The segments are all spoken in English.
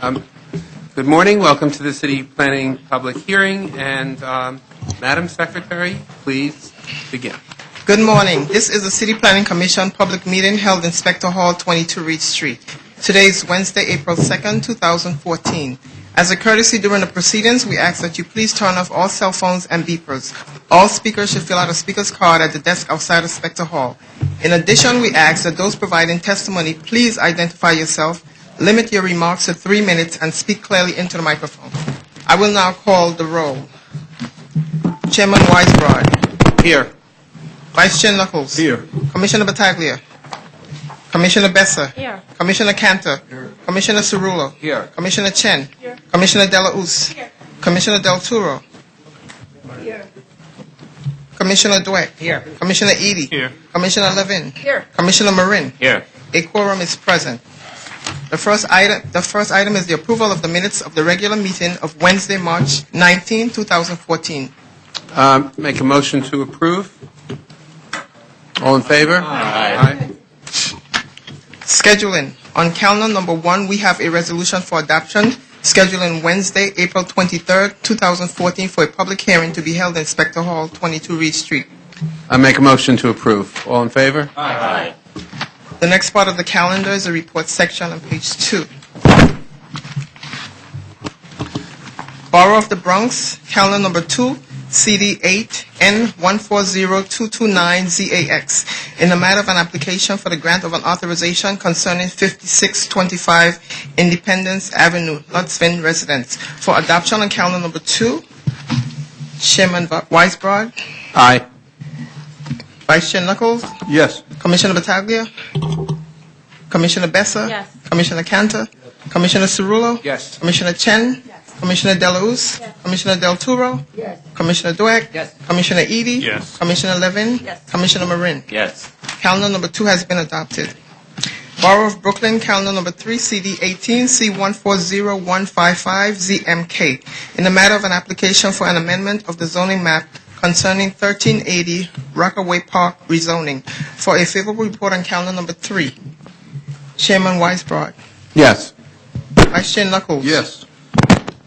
Good morning. Welcome to the City Planning Public Hearing. And Madam Secretary, please begin. Good morning. This is the City Planning Commission public meeting held in Spector Hall, 22 Reade Street. Today is Wednesday, April 2nd, 2014. As a courtesy during the proceedings, we ask that you please turn off all cell phones and beepers. All speakers should fill out a speaker's card at the desk outside of Spector Hall. In addition, we ask that those providing testimony please identify yourself, limit your remarks to 3 minutes, and speak clearly into the microphone. I will now call the roll. Chairman Weisbrod. Here. Vice Chair Knuckles. Here. Commissioner Battaglia. Commissioner Besser. Here. Commissioner Cantor. Here. Commissioner Cerullo. Here. Commissioner Chen. Here. Commissioner De La Us. Here. Commissioner Del Turo. Here. Commissioner Dweck. Here. Commissioner Edie. Here. Commissioner Levin. Here. Commissioner Marin. Here. A quorum is present. The first item is the approval of the minutes of the regular meeting of Wednesday, March 19, 2014. Make a motion to approve. All in favor? Aye. Scheduling. On calendar number 1, we have a resolution for adoption scheduling Wednesday, April 23rd, 2014 for a public hearing to be held in Spector Hall, 22 Reade Street. I make a motion to approve. All in favor? Aye. The next part of the calendar is the report section on page 2. Borough of the Bronx, calendar number 2, CD 8 N140229ZAX, in the matter of an application for the grant of an authorization concerning 5625 Independence Avenue, Lutzvin residence. For adoption on calendar number 2, Chairman Weisbrod. Aye. Vice Chair Knuckles. Yes. Commissioner Battaglia. Commissioner Besser. Yes. Commissioner Cantor. Commissioner Cerullo. Yes. Commissioner Chen. Yes. Commissioner De La Us. Yes. Commissioner Del Turo. Yes. Commissioner Dweck. Yes. Commissioner Edie. Yes. Commissioner Levin. Yes. Commissioner Marin. Yes. Calendar number 2 has been adopted. Borough of Brooklyn, calendar number 3, CD 18 C140155ZMK, in the matter of an application for an amendment of the zoning map concerning 1380 Rockaway Park rezoning. For a favorable report on calendar number 3, Chairman Weisbrod. Yes. Vice Chair Knuckles. Yes.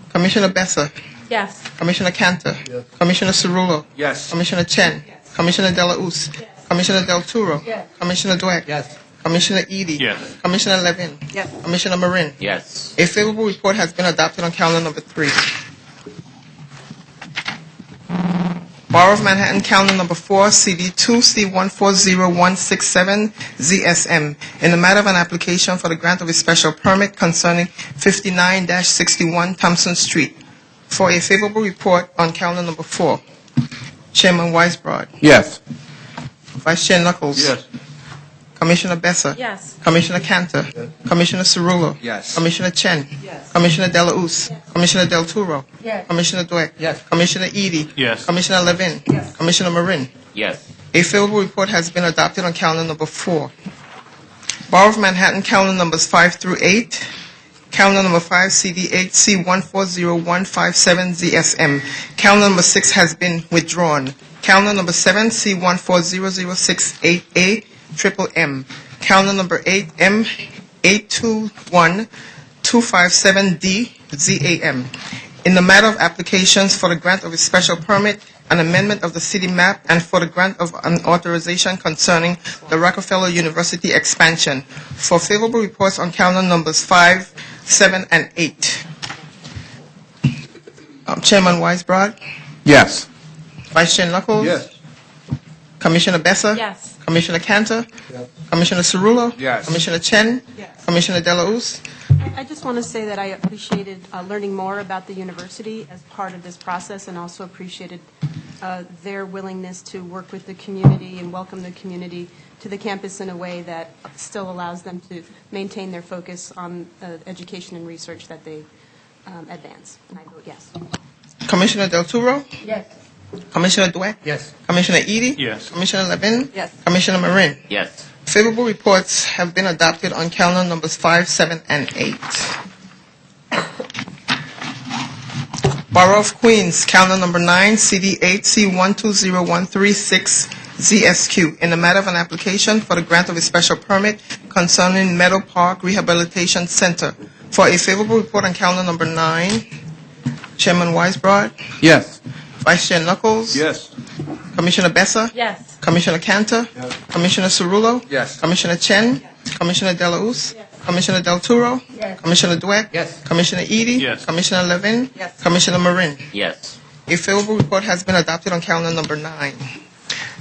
Commissioner Besser. Yes. Commissioner Cantor. Yes. Commissioner Cerullo. Yes. Commissioner Chen. Yes. Commissioner De La Us. Yes. Commissioner Del Turo. Yes. Commissioner Dweck. Yes. Commissioner Edie. Yes. Commissioner Levin. Yes. Commissioner Marin. Yes. A favorable report has been adopted on calendar number 3. Borough of Manhattan, calendar number 4, CD2 C140167ZSM, in the matter of an application for the grant of a special permit concerning 59-61 Thompson Street. For a favorable report on calendar number 4, Chairman Weisbrod. Yes. Vice Chair Knuckles. Yes. Commissioner Besser. Yes. Commissioner Cantor. Yes. Commissioner Cerullo. Yes. Commissioner Chen. Yes. Commissioner De La Us. Yes. Commissioner Del Turo. Yes. Commissioner Dweck. Yes. Commissioner Edie. Yes. Commissioner Levin. Yes. Commissioner Marin. Yes. A favorable report has been adopted on calendar number 4. Borough of Manhattan, calendar numbers 5 through 8. Calendar number 5, CD8 C140157ZSM. Calendar number 6 has been withdrawn. Calendar number 7, C140068A, triple M. Calendar number 8, M821257D, ZAM. In the matter of applications for the grant of a special permit, an amendment of the city map, and for the grant of an authorization concerning the Rockefeller University expansion. For favorable reports on calendar numbers 5, 7, and 8. Chairman Weisbrod. Yes. Vice Chair Knuckles. Yes. Commissioner Besser. Yes. Commissioner Cantor. Yes. Commissioner Cerullo. Yes. Commissioner Chen. Yes. Commissioner De La Us. I just want to say that I appreciated learning more about the university as part of this process, and also appreciated their willingness to work with the community and welcome the community to the campus in a way that still allows them to maintain their focus on education and research that they advance. And I vote yes. Commissioner Del Turo. Yes. Commissioner Dweck. Yes. Commissioner Edie. Yes. Commissioner Levin. Yes. Commissioner Marin. Yes. Favorable reports have been adopted on calendar numbers 5, 7, and 8. Borough of Queens, calendar number 9, CD8 C120136ZSQ, in the matter of an application for the grant of a special permit concerning Meadow Park Rehabilitation Center. For a favorable report on calendar number 9, Chairman Weisbrod, Yes. Vice Chair Knuckles, Yes. Commissioner Bessa, Yes. Commissioner Cantor, Commissioner Cerullo, Yes. Commissioner Chen, Commissioner Delauss, Commissioner Del Turo, Yes. Commissioner Dweck, Yes. Commissioner Edie, Yes. Commissioner Levin, Yes. Commissioner Marin. Yes. A favorable report has been adopted on calendar number 9.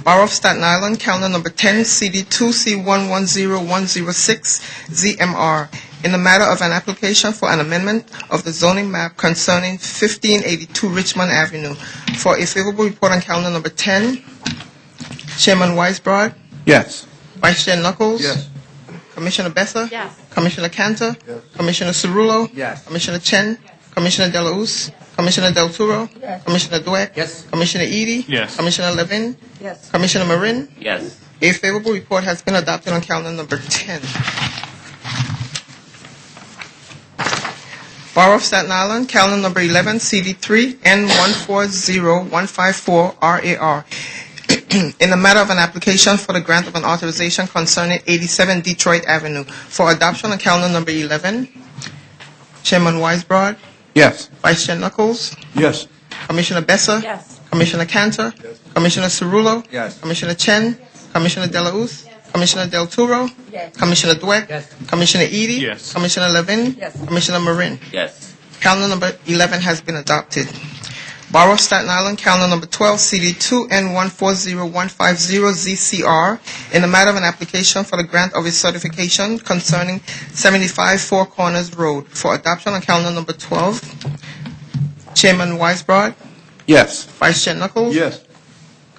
Borough of Staten Island, calendar number 10, CD2, C110106, ZMR, in the matter of an application for an amendment of the zoning map concerning 1582 Richmond Avenue. For a favorable report on calendar number 10, Chairman Weisbrod, Yes. Vice Chair Knuckles, Yes. Commissioner Bessa, Yes. Commissioner Cantor, Commissioner Cerullo, Yes. Commissioner Chen, Commissioner Delauss, Commissioner Del Turo, Yes. Commissioner Dweck, Yes. Commissioner Edie, Yes. Commissioner Levin, Yes. Commissioner Marin. Yes. A favorable report has been adopted on calendar number 10. Borough of Staten Island, calendar number 11, CD3, N140154, RAR. In the matter of an application for the grant of an authorization concerning 87 Detroit Avenue. For adoption on calendar number 11, Chairman Weisbrod, Yes. Vice Chair Knuckles, Yes. Commissioner Bessa, Yes. Commissioner Cantor, Commissioner Cerullo, Yes. Commissioner Chen, Commissioner Delauss, Commissioner Del Turo, Yes. Commissioner Dweck, Yes. Commissioner Edie, Yes. Commissioner Levin, Yes. Commissioner Marin. Yes. Calendar number 11 has been adopted. Borough of Staten Island, calendar number 12, CD2, N140150, ZCR, in the matter of an application for the grant of a certification concerning 75 Four Corners Road. For adoption on calendar number 12, Chairman Weisbrod, Yes. Vice Chair Knuckles, Yes.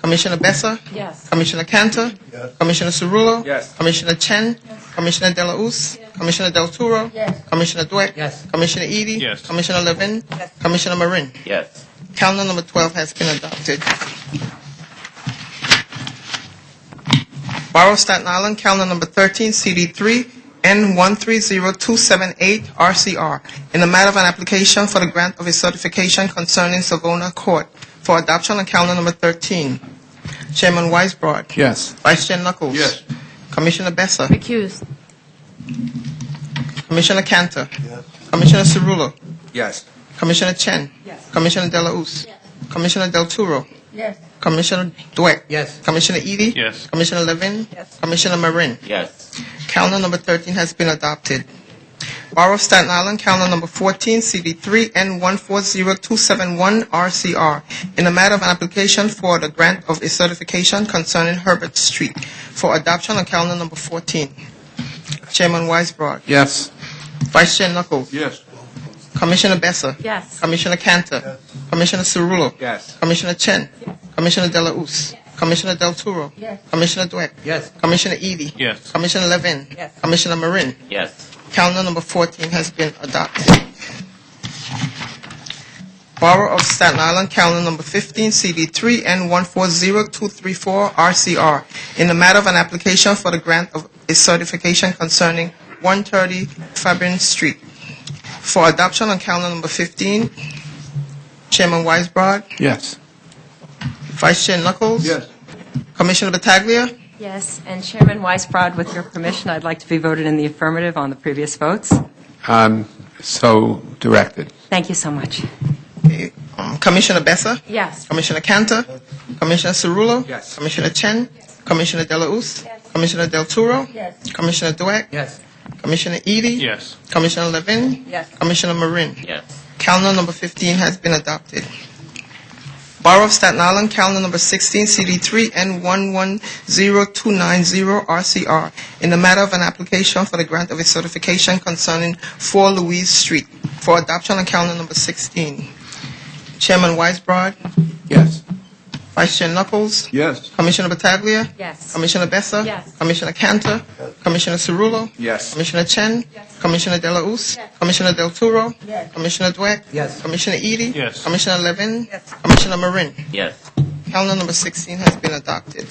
Commissioner Bessa, Yes. Commissioner Cantor, Yes. Commissioner Cerullo, Yes. Commissioner Chen, Commissioner Delauss, Commissioner Del Turo, Yes. Commissioner Dweck, Yes. Commissioner Edie, Yes. Commissioner Levin, Yes. Commissioner Marin. Yes. Calendar number 12 has been adopted. Borough of Staten Island, calendar number 13, CD3, N130278, RCR, in the matter of an application for the grant of a certification concerning Savona Court. For adoption on calendar number 13, Chairman Weisbrod, Yes. Vice Chair Knuckles, Yes. Commissioner Bessa, Recused. Commissioner Cantor, Yes. Commissioner Cerullo, Yes. Commissioner Chen, Yes. Commissioner Delauss, Commissioner Del Turo, Yes. Commissioner Dweck, Yes. Commissioner Edie, Yes. Commissioner Levin, Yes. Commissioner Marin. Yes. Calendar number 13 has been adopted. Borough of Staten Island, calendar number 14, CD3, N140271, RCR, in the matter of an application for the grant of a certification concerning Herbert Street. For adoption on calendar number 14, Chairman Weisbrod, Yes. Vice Chair Knuckles, Yes. Commissioner Bessa, Yes. Commissioner Cantor, Commissioner Cerullo, Yes. Commissioner Chen, Commissioner Delauss, Commissioner Del Turo, Yes. Commissioner Dweck, Yes. Commissioner Edie, Yes. Commissioner Levin, Yes. Commissioner Marin. Yes. Calendar number 14 has been adopted. Borough of Staten Island, calendar number 15, CD3, N140234, RCR, in the matter of an application for the grant of a certification concerning 130 Fabian Street. For adoption on calendar number 15, Chairman Weisbrod, Yes. Vice Chair Knuckles, Yes. Commissioner Battaglia, Yes, and Chairman Weisbrod, with your permission, I'd like to be voted in the affirmative on the previous votes. So directed. Thank you so much. Commissioner Bessa, Yes. Commissioner Cantor, Commissioner Cerullo, Yes. Commissioner Chen, Commissioner Delauss, Commissioner Del Turo, Yes. Commissioner Dweck, Yes. Commissioner Edie, Yes. Commissioner Levin, Yes. Commissioner Marin. Yes. Calendar number 15 has been adopted. Borough of Staten Island, calendar number 16, CD3, N110290, RCR, in the matter of an application for the grant of a certification concerning 4 Louise Street. For adoption on calendar number 16, Chairman Weisbrod, Yes. Vice Chair Knuckles, Yes. Commissioner Battaglia, Yes. Commissioner Bessa, Yes. Commissioner Cantor, Commissioner Cerullo, Yes. Commissioner Chen, Commissioner Delauss, Commissioner Del Turo, Yes. Commissioner Dweck, Yes. Commissioner Edie, Yes. Commissioner Levin, Yes. Commissioner Marin. Yes. Calendar number 16 has been adopted.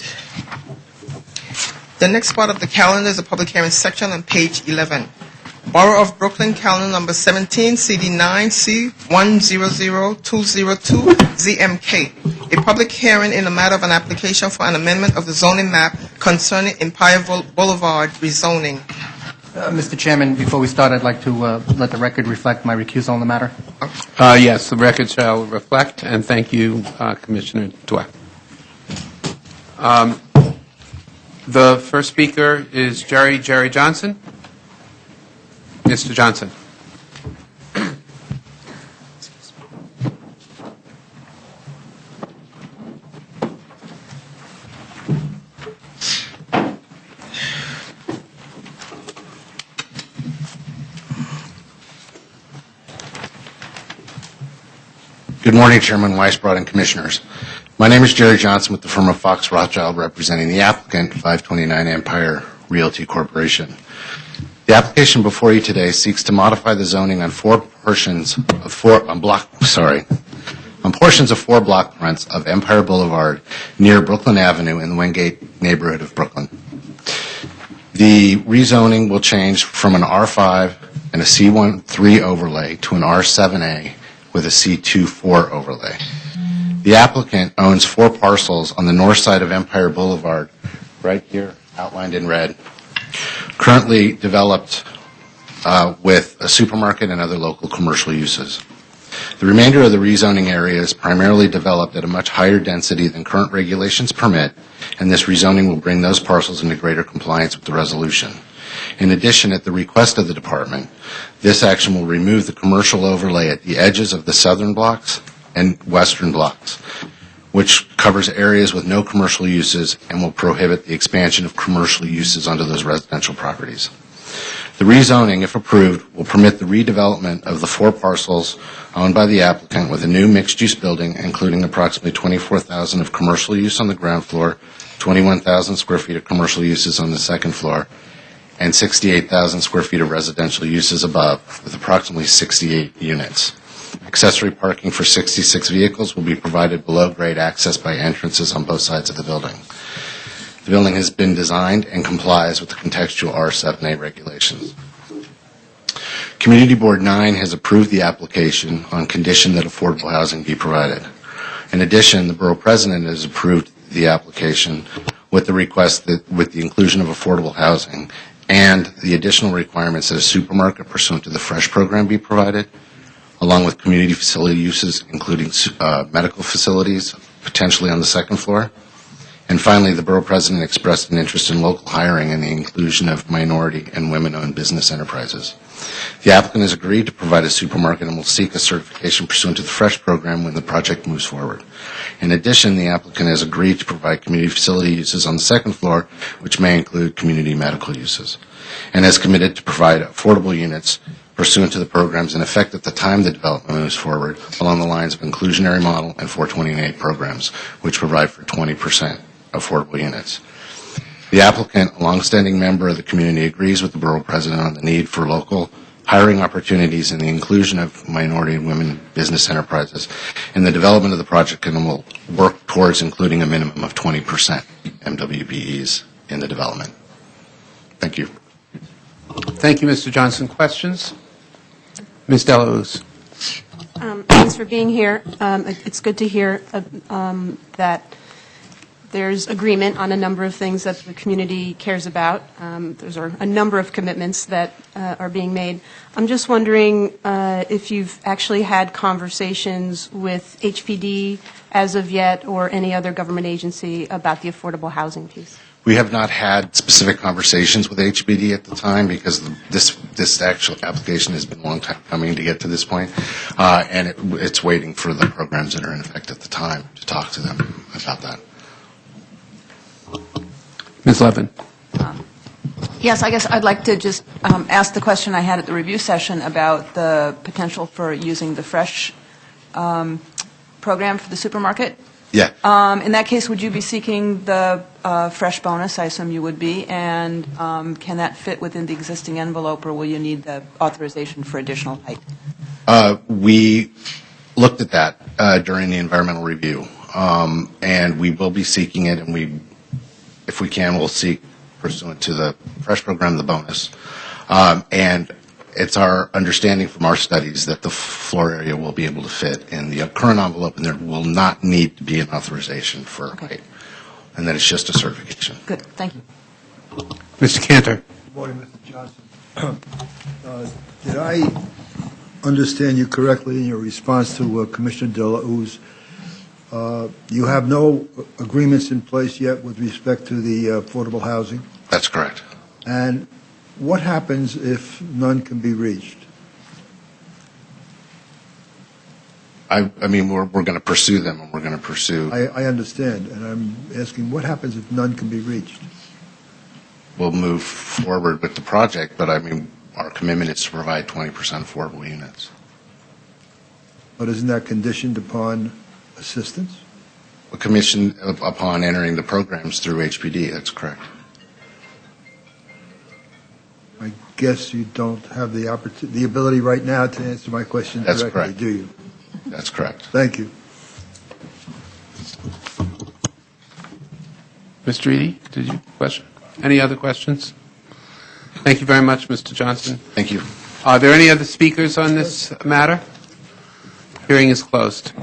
The next part of the calendar is the public hearing section on page 11. Borough of Brooklyn, calendar number 17, CD9, C100202, ZMK. A public hearing in the matter of an application for an amendment of the zoning map concerning Empire Boulevard rezoning. Mr. Chairman, before we start, I'd like to let the record reflect my recusal on the matter. Yes, the record shall reflect, and thank you, Commissioner Dweck. The first speaker is Jerry Johnson. Mr. Johnson. Good morning, Chairman Weisbrod and Commissioners. My name is Jerry Johnson with the firm of Fox Rothschild, representing the applicant, 529 Empire Realty Corporation. The application before you today seeks to modify the zoning on portions of four block fronts of Empire Boulevard near Brooklyn Avenue in the Wingate neighborhood of Brooklyn. The rezoning will change from an R5 and a C13 overlay to an R7A with a C24 overlay. The applicant owns 4 parcels on the north side of Empire Boulevard, right here, outlined in red, currently developed with a supermarket and other local commercial uses. The remainder of the rezoning area is primarily developed at a much higher density than current regulations permit, and this rezoning will bring those parcels into greater compliance with the resolution. In addition, at the request of the department, this action will remove the commercial overlay at the edges of the southern blocks and western blocks, which covers areas with no commercial uses and will prohibit the expansion of commercial uses onto those residential properties. The rezoning, if approved, will permit the redevelopment of the 4 parcels owned by the applicant with a new mixed-use building, including approximately 24,000 of commercial use on the ground floor, 21,000 square feet of commercial uses on the second floor, and 68,000 square feet of residential uses above, with approximately 68 units. Accessory parking for 66 vehicles will be provided below grade access by entrances on both sides of the building. The building has been designed and complies with the contextual R7A regulations. Community Board 9 has approved the application on condition that affordable housing be provided. In addition, the Borough President has approved the application with the request that with the inclusion of affordable housing and the additional requirements that a supermarket pursuant to the FRESH program be provided, along with community facility uses, including medical facilities, potentially on the second floor. And finally, the Borough President expressed an interest in local hiring and the inclusion of minority and women-owned business enterprises. The applicant has agreed to provide a supermarket and will seek a certification pursuant to the FRESH program when the project moves forward. In addition, the applicant has agreed to provide community facility uses on the second floor, which may include community medical uses, and has committed to provide affordable units pursuant to the programs in effect at the time the development moves forward along the lines of inclusionary model and 428 programs, which provide for 20% affordable units. The applicant, a longstanding member of the community, agrees with the Borough President on the need for local hiring opportunities and the inclusion of minority and women business enterprises in the development of the project, and will work towards including a minimum of 20% MWBEs in the development. Thank you. Thank you, Mr. Johnson. Questions? Ms. Delausse. Thanks for being here. It's good to hear that there's agreement on a number of things that the community cares about. There's a number of commitments that are being made. I'm just wondering if you've actually had conversations with HPD as of yet or any other government agency about the affordable housing piece. We have not had specific conversations with HBD at the time because this actual application has been a long time coming to get to this point, and it's waiting for the programs that are in effect at the time to talk to them about that. Ms. Levin. Yes, I guess I'd like to just ask the question I had at the review session about the potential for using the FRESH program for the supermarket. Yeah. In that case, would you be seeking the FRESH bonus? I assume you would be. And can that fit within the existing envelope, or will you need the authorization for additional height? We looked at that during the environmental review, and we will be seeking it, and if we can, we'll seek pursuant to the FRESH program the bonus. And it's our understanding from our studies that the floor area will be able to fit in the current envelope, and there will not need to be an authorization for height, and that it's just a certification. Good, thank you. Mr. Cantor. Good morning, Mr. Johnson. Did I understand you correctly in your response to Commissioner Delau's? You have no agreements in place yet with respect to the affordable housing? That's correct. And what happens if none can be reached? I mean, we're going to pursue them, and we're going to pursue. I understand, and I'm asking, what happens if none can be reached? We'll move forward with the project, but I mean, our commitment is to provide 20% affordable units. But isn't that conditioned upon assistance? A commission upon entering the programs through HPD, that's correct. I guess you don't have the ability right now to answer my question That's directly, correct. do you? That's correct. Thank you. Mr. Reade, did you question? Any other questions? Thank you very much, Mr. Johnson. Thank you. Are there any other speakers on this matter? Hearing is closed.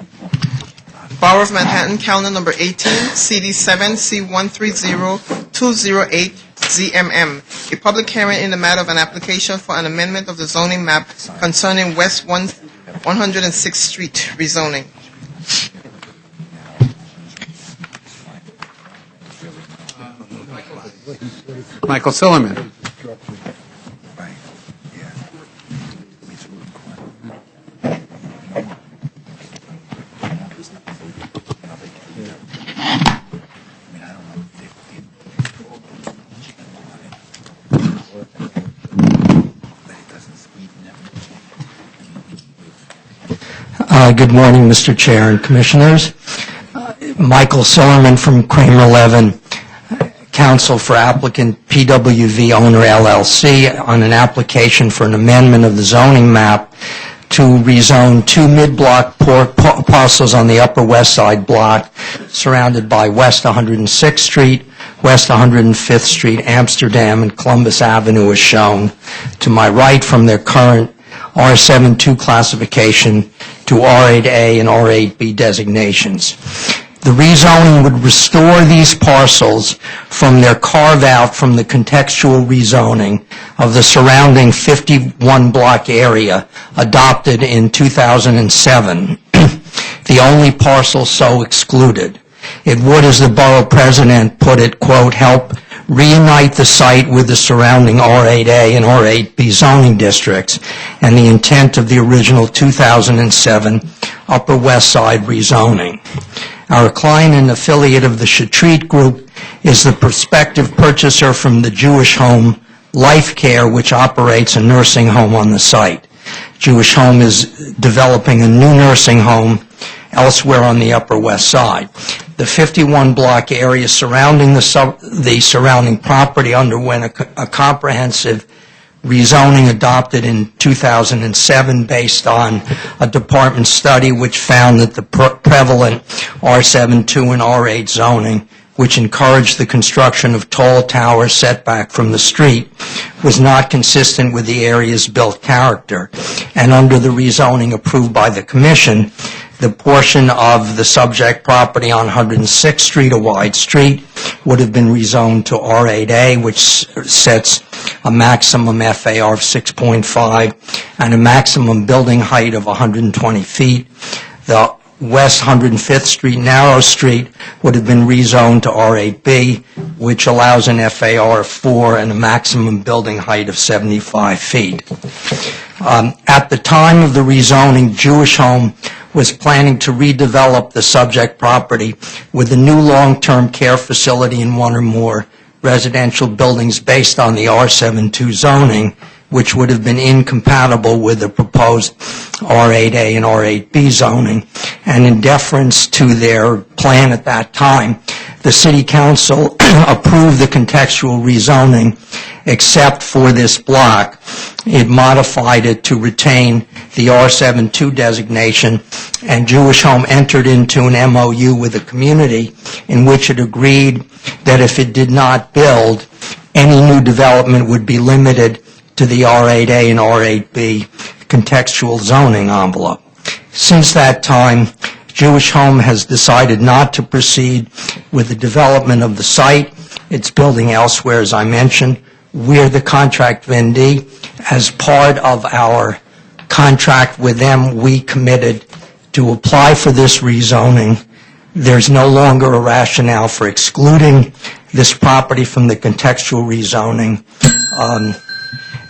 Borough of Manhattan, calendar number 18, CD 7, C130208, ZMM. A public hearing in the matter of an application for an amendment of the zoning map concerning West 106th Street rezoning. Michael Sillerman. Good morning, Mr. Chair and Commissioners. Michael Sillerman from Kramer 11, counsel for applicant PWV Owner LLC on an application for an amendment of the zoning map to rezone two mid-block parcels on the Upper West Side block surrounded by West 106th Street, West 105th Street, Amsterdam, and Columbus Avenue as shown to my right from their current R72 classification to R8A and R8B designations. The rezoning would restore these parcels from their carve-out from the contextual rezoning of the surrounding 51-block area adopted in 2007, the only parcel so excluded. It would, as the borough president put it, quote, help reunite the site with the surrounding R8A and R8B zoning districts and the intent of the original 2007 Upper West Side rezoning. Our client and affiliate of the Shatreat Group is the prospective purchaser from the Jewish Home Life Care, which operates a nursing home on the site. Jewish Home is developing a new nursing home elsewhere on the Upper West Side. The 51-block area surrounding the surrounding property underwent a comprehensive rezoning adopted in 2007 based on a department study which found that the prevalent R72 and R8 zoning, which encouraged the construction of tall towers set back from the street, was not consistent with the area's built character. And under the rezoning approved by the Commission, the portion of the subject property on 106th Street, a wide street, would have been rezoned to R8A, which sets a maximum FAR of 6.5 and a maximum building height of 120 feet. The West 105th Street, narrow street, would have been rezoned to R8B, which allows an FAR of 4 and a maximum building height of 75 feet. At the time of the rezoning, Jewish Home was planning to redevelop the subject property with a new long-term care facility in one or more residential buildings based on the R72 zoning, which would have been incompatible with the proposed R8A and R8B zoning. And in deference to their plan at that time, the City Council approved the contextual rezoning except for this block. It modified it to retain the R72 designation, and Jewish Home entered into an MOU with the community in which it agreed that if it did not build, any new development would be limited to the R8A and R8B contextual zoning envelope. Since that time, Jewish Home has decided not to proceed with the development of the site. It's building elsewhere, as I mentioned, we're the contract vendee. As part of our contract with them, we committed to apply for this rezoning. There's no longer a rationale for excluding this property from the contextual rezoning.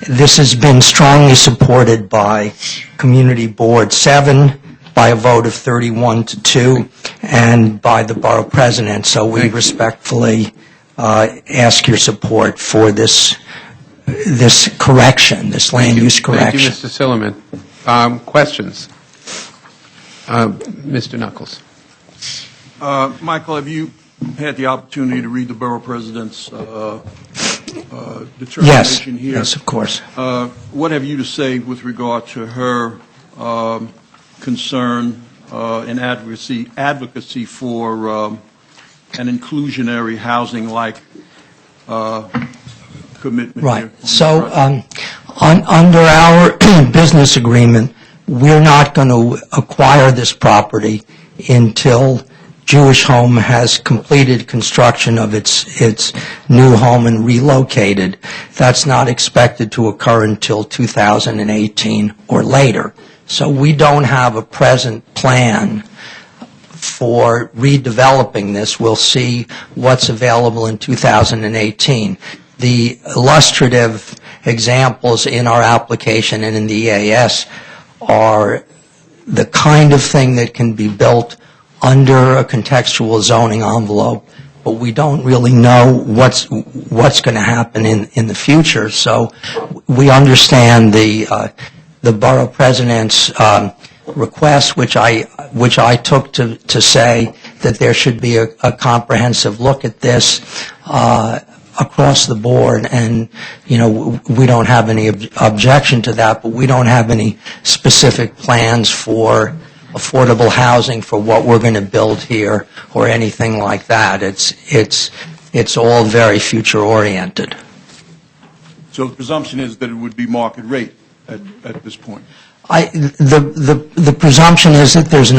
This has been strongly supported by Community Board 7 by a vote of 31-2 and by the Borough President. So we respectfully ask your support for this correction, this land use correction. Thank you, Mr. Silliman. Questions? Mr. Knuckles. Michael, have you had the opportunity to read the Borough President's determination here? Yes, of course. What have you to say with regard to her concern and advocacy for an inclusionary housing-like commitment? Right. Here? So under our business agreement, we're not going to acquire this property until Jewish Home has completed construction of its new home and relocated. That's not expected to occur until 2018 or later. So we don't have a present plan for redeveloping this. We'll see what's available in 2018. The illustrative examples in our application and in the EAS are the kind of thing that can be built under a contextual zoning envelope, but we don't really know what's going to happen in the future. So we understand the Borough President's request, which I took to say that there should be a comprehensive look at this across the board, and we don't have any objection to that, but we don't have any specific plans for affordable housing for what we're going to build here or anything like that. It's all very future oriented. So the presumption is that it would be market rate at this point. The presumption is that there's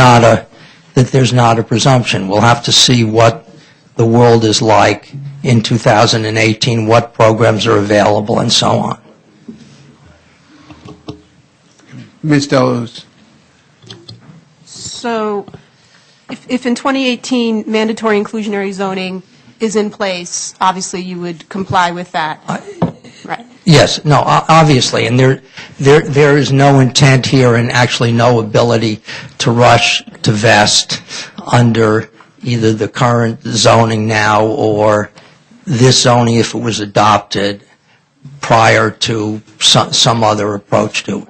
not a presumption. We'll have to see what the world is like in 2018, what programs are available, and so on. Ms. Delos. So if in 2018 mandatory inclusionary zoning is in place, obviously you would comply with that, right? Yes, no, obviously, and there is no intent here and actually no ability to rush to vest under either the current zoning now or this zoning if it was adopted prior to some other approach to it.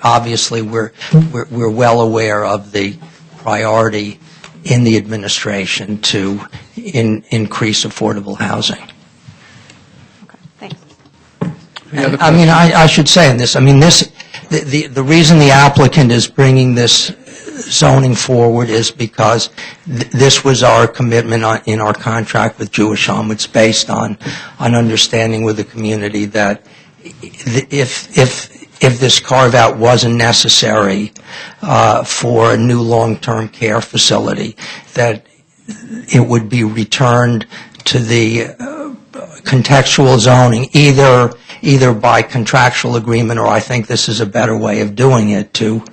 Obviously, we're well aware of the priority in the administration to increase affordable housing. Okay, thanks. I mean, I should say in this, the reason the applicant is bringing this zoning forward is because this was our commitment in our contract with Jewish Home. It's based on an understanding with the community that if this carve-out wasn't necessary for a new long-term care facility, that it would be returned to the contextual zoning, either by contractual agreement, or I think this is a better way of doing it, to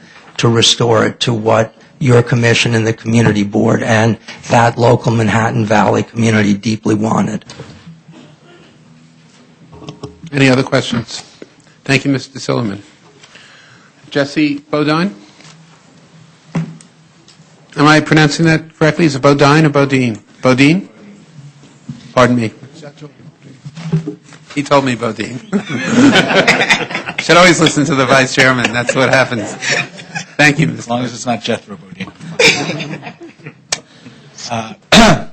restore it to what your commission and the community board and that local Manhattan Valley community deeply wanted. Any other questions? Thank you, Mr. Silliman. Jesse Bodine? Am I pronouncing that correctly? Is it Bodine or Bodine? Bodine? Pardon me. He told me Bodine. Should always listen to the vice chairman. That's what happens. Thank you, Mr. As long as it's not Jethro Bodine.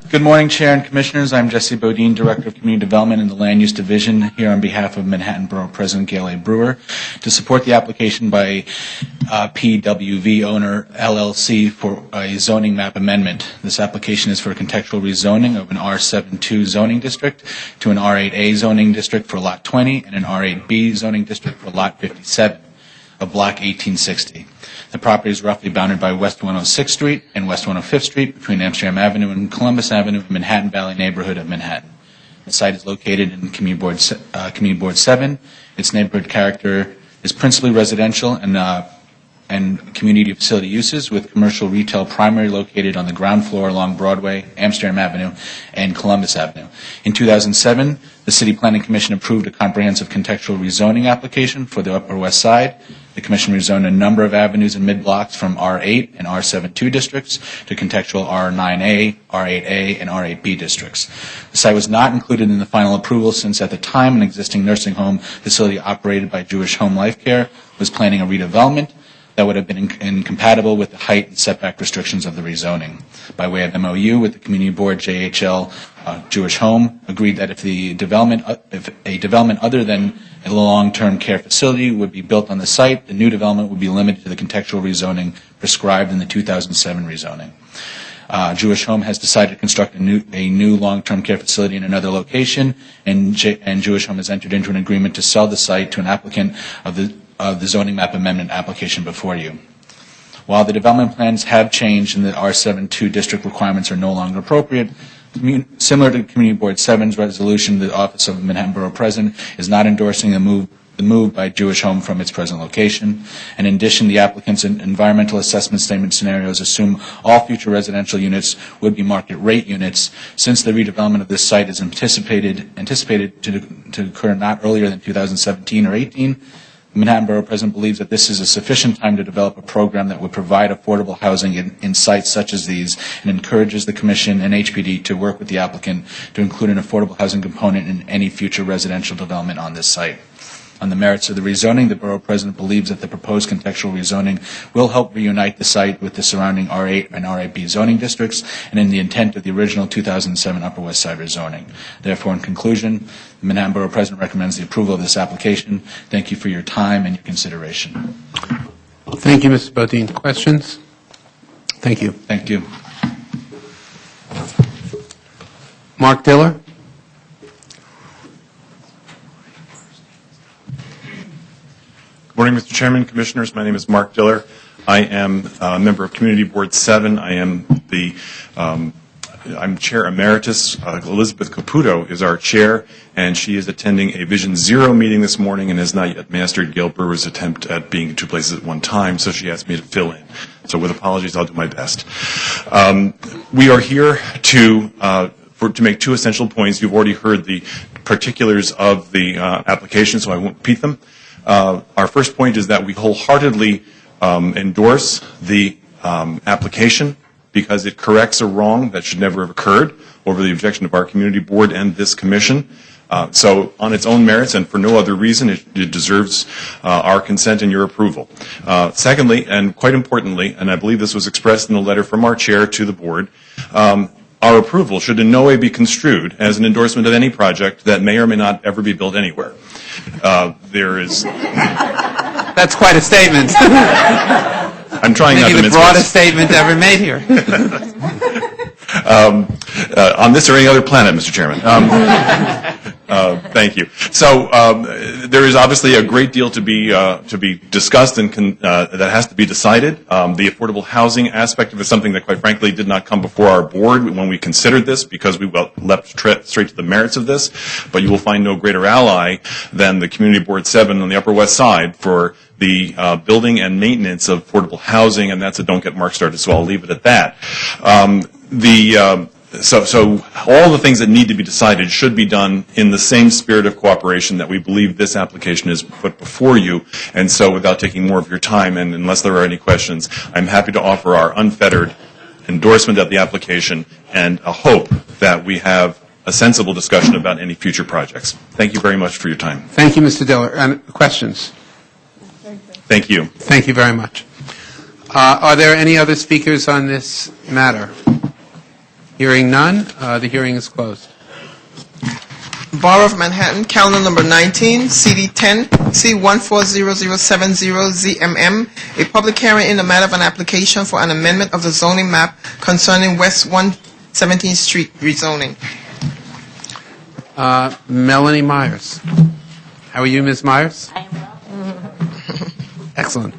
Good morning, Chair and Commissioners. I'm Jesse Bodine, Director of Community Development in the Land Use Division, here on behalf of Manhattan Borough President Gail A. Brewer to support the application by PWV Owner LLC for a zoning map amendment. This application is for a contextual rezoning of an R72 zoning district to an R8A zoning district for Lot 20 and an R8B zoning district for Lot 57 of Block 1860. The property is roughly bounded by West 106th Street and West 105th Street between Amsterdam Avenue and Columbus Avenue in the Manhattan Valley neighborhood of Manhattan. The site is located in Community Board 7. Its neighborhood character is principally residential and community facility uses, with commercial retail primarily located on the ground floor along Broadway, Amsterdam Avenue, and Columbus Avenue. In 2007, the City Planning Commission approved a comprehensive contextual rezoning application for the Upper West Side. The Commission rezoned a number of avenues and mid-blocks from R8 and R72 districts to contextual R9A, R8A, and R8B districts. The site was not included in the final approval since at the time an existing nursing home facility operated by Jewish Home Life Care was planning a redevelopment that would have been incompatible with the height and setback restrictions of the rezoning. By way of MOU with the Community Board, JHL Jewish Home agreed that if a development other than a long-term care facility would be built on the site, the new development would be limited to the contextual rezoning prescribed in the 2007 rezoning. Jewish Home has decided to construct a new long-term care facility in another location, and Jewish Home has entered into an agreement to sell the site to an applicant of the zoning map amendment application before you. While the development plans have changed and the R72 district requirements are no longer appropriate, similar to Community Board 7's resolution, the Office of Manhattan Borough President is not endorsing the move by Jewish Home from its present location. And in addition, the applicant's environmental assessment statement scenarios assume all future residential units would be market rate units. Since the redevelopment of this site is anticipated to occur not earlier than 2017 or 18, the Manhattan Borough President believes that this is a sufficient time to develop a program that would provide affordable housing in sites such as these, and encourages the Commission and HPD to work with the applicant to include an affordable housing component in any future residential development on this site. On the merits of the rezoning, the Borough President believes that the proposed contextual rezoning will help reunite the site with the surrounding R8 and R8B zoning districts and in the intent of the original 2007 Upper West Side rezoning. Therefore, in conclusion, the Manhattan Borough President recommends the approval of this application. Thank you for your time and your consideration. Thank you, Mr. Bodine. Questions? Thank you. Thank you. Mark Diller? Good morning, Mr. Chairman, Commissioners. My name is Mark Diller. I am a member of Community Board 7. I am I'm Chair Emeritus. Elizabeth Caputo is our Chair, and she is attending a Vision Zero meeting this morning and has not yet mastered Gail Brewer's attempt at being in two places at one time, so she asked me to fill in. So with apologies, I'll do my best. We are here to make two essential points. You've already heard the particulars of the application, so I won't repeat them. Our first point is that we wholeheartedly endorse the application because it corrects a wrong that should never have occurred over the objection of our community board and this commission. So on its own merits and for no other reason, it deserves our consent and your approval. Secondly, and quite importantly, and I believe this was expressed in the letter from our chair to the board, our approval should in no way be construed as an endorsement of any project that may or may not ever be built anywhere. There is... That's quite a statement. I'm trying not to mince the broadest statement ever made here. On this or any other planet, Mr. Chairman. Thank you. So there is obviously a great deal to be discussed and that has to be decided. The affordable housing aspect of it is something that, quite frankly, did not come before our board when we considered this because we leapt straight to the merits of this. But you will find no greater ally than the Community Board 7 on the Upper West Side for the building and maintenance of affordable housing, and that's a don't get Mark started, so I'll leave it at that. So all the things that need to be decided should be done in the same spirit of cooperation that we believe this application is put before you. And so without taking more of your time, and unless there are any questions, I'm happy to offer our unfettered endorsement of the application and a hope that we have a sensible discussion about any future projects. Thank you very much for your time. Thank you, Mr. Diller. Questions? Thank you. Thank you very much. Are there any other speakers on this matter? Hearing none, the hearing is closed. Borough of Manhattan, calendar number 19, CD 10, C140070ZMM, a public hearing in the matter of an application for an amendment of the zoning map concerning West 117th Street rezoning. Melanie Myers. How are you, Ms. Myers? I am well. Excellent.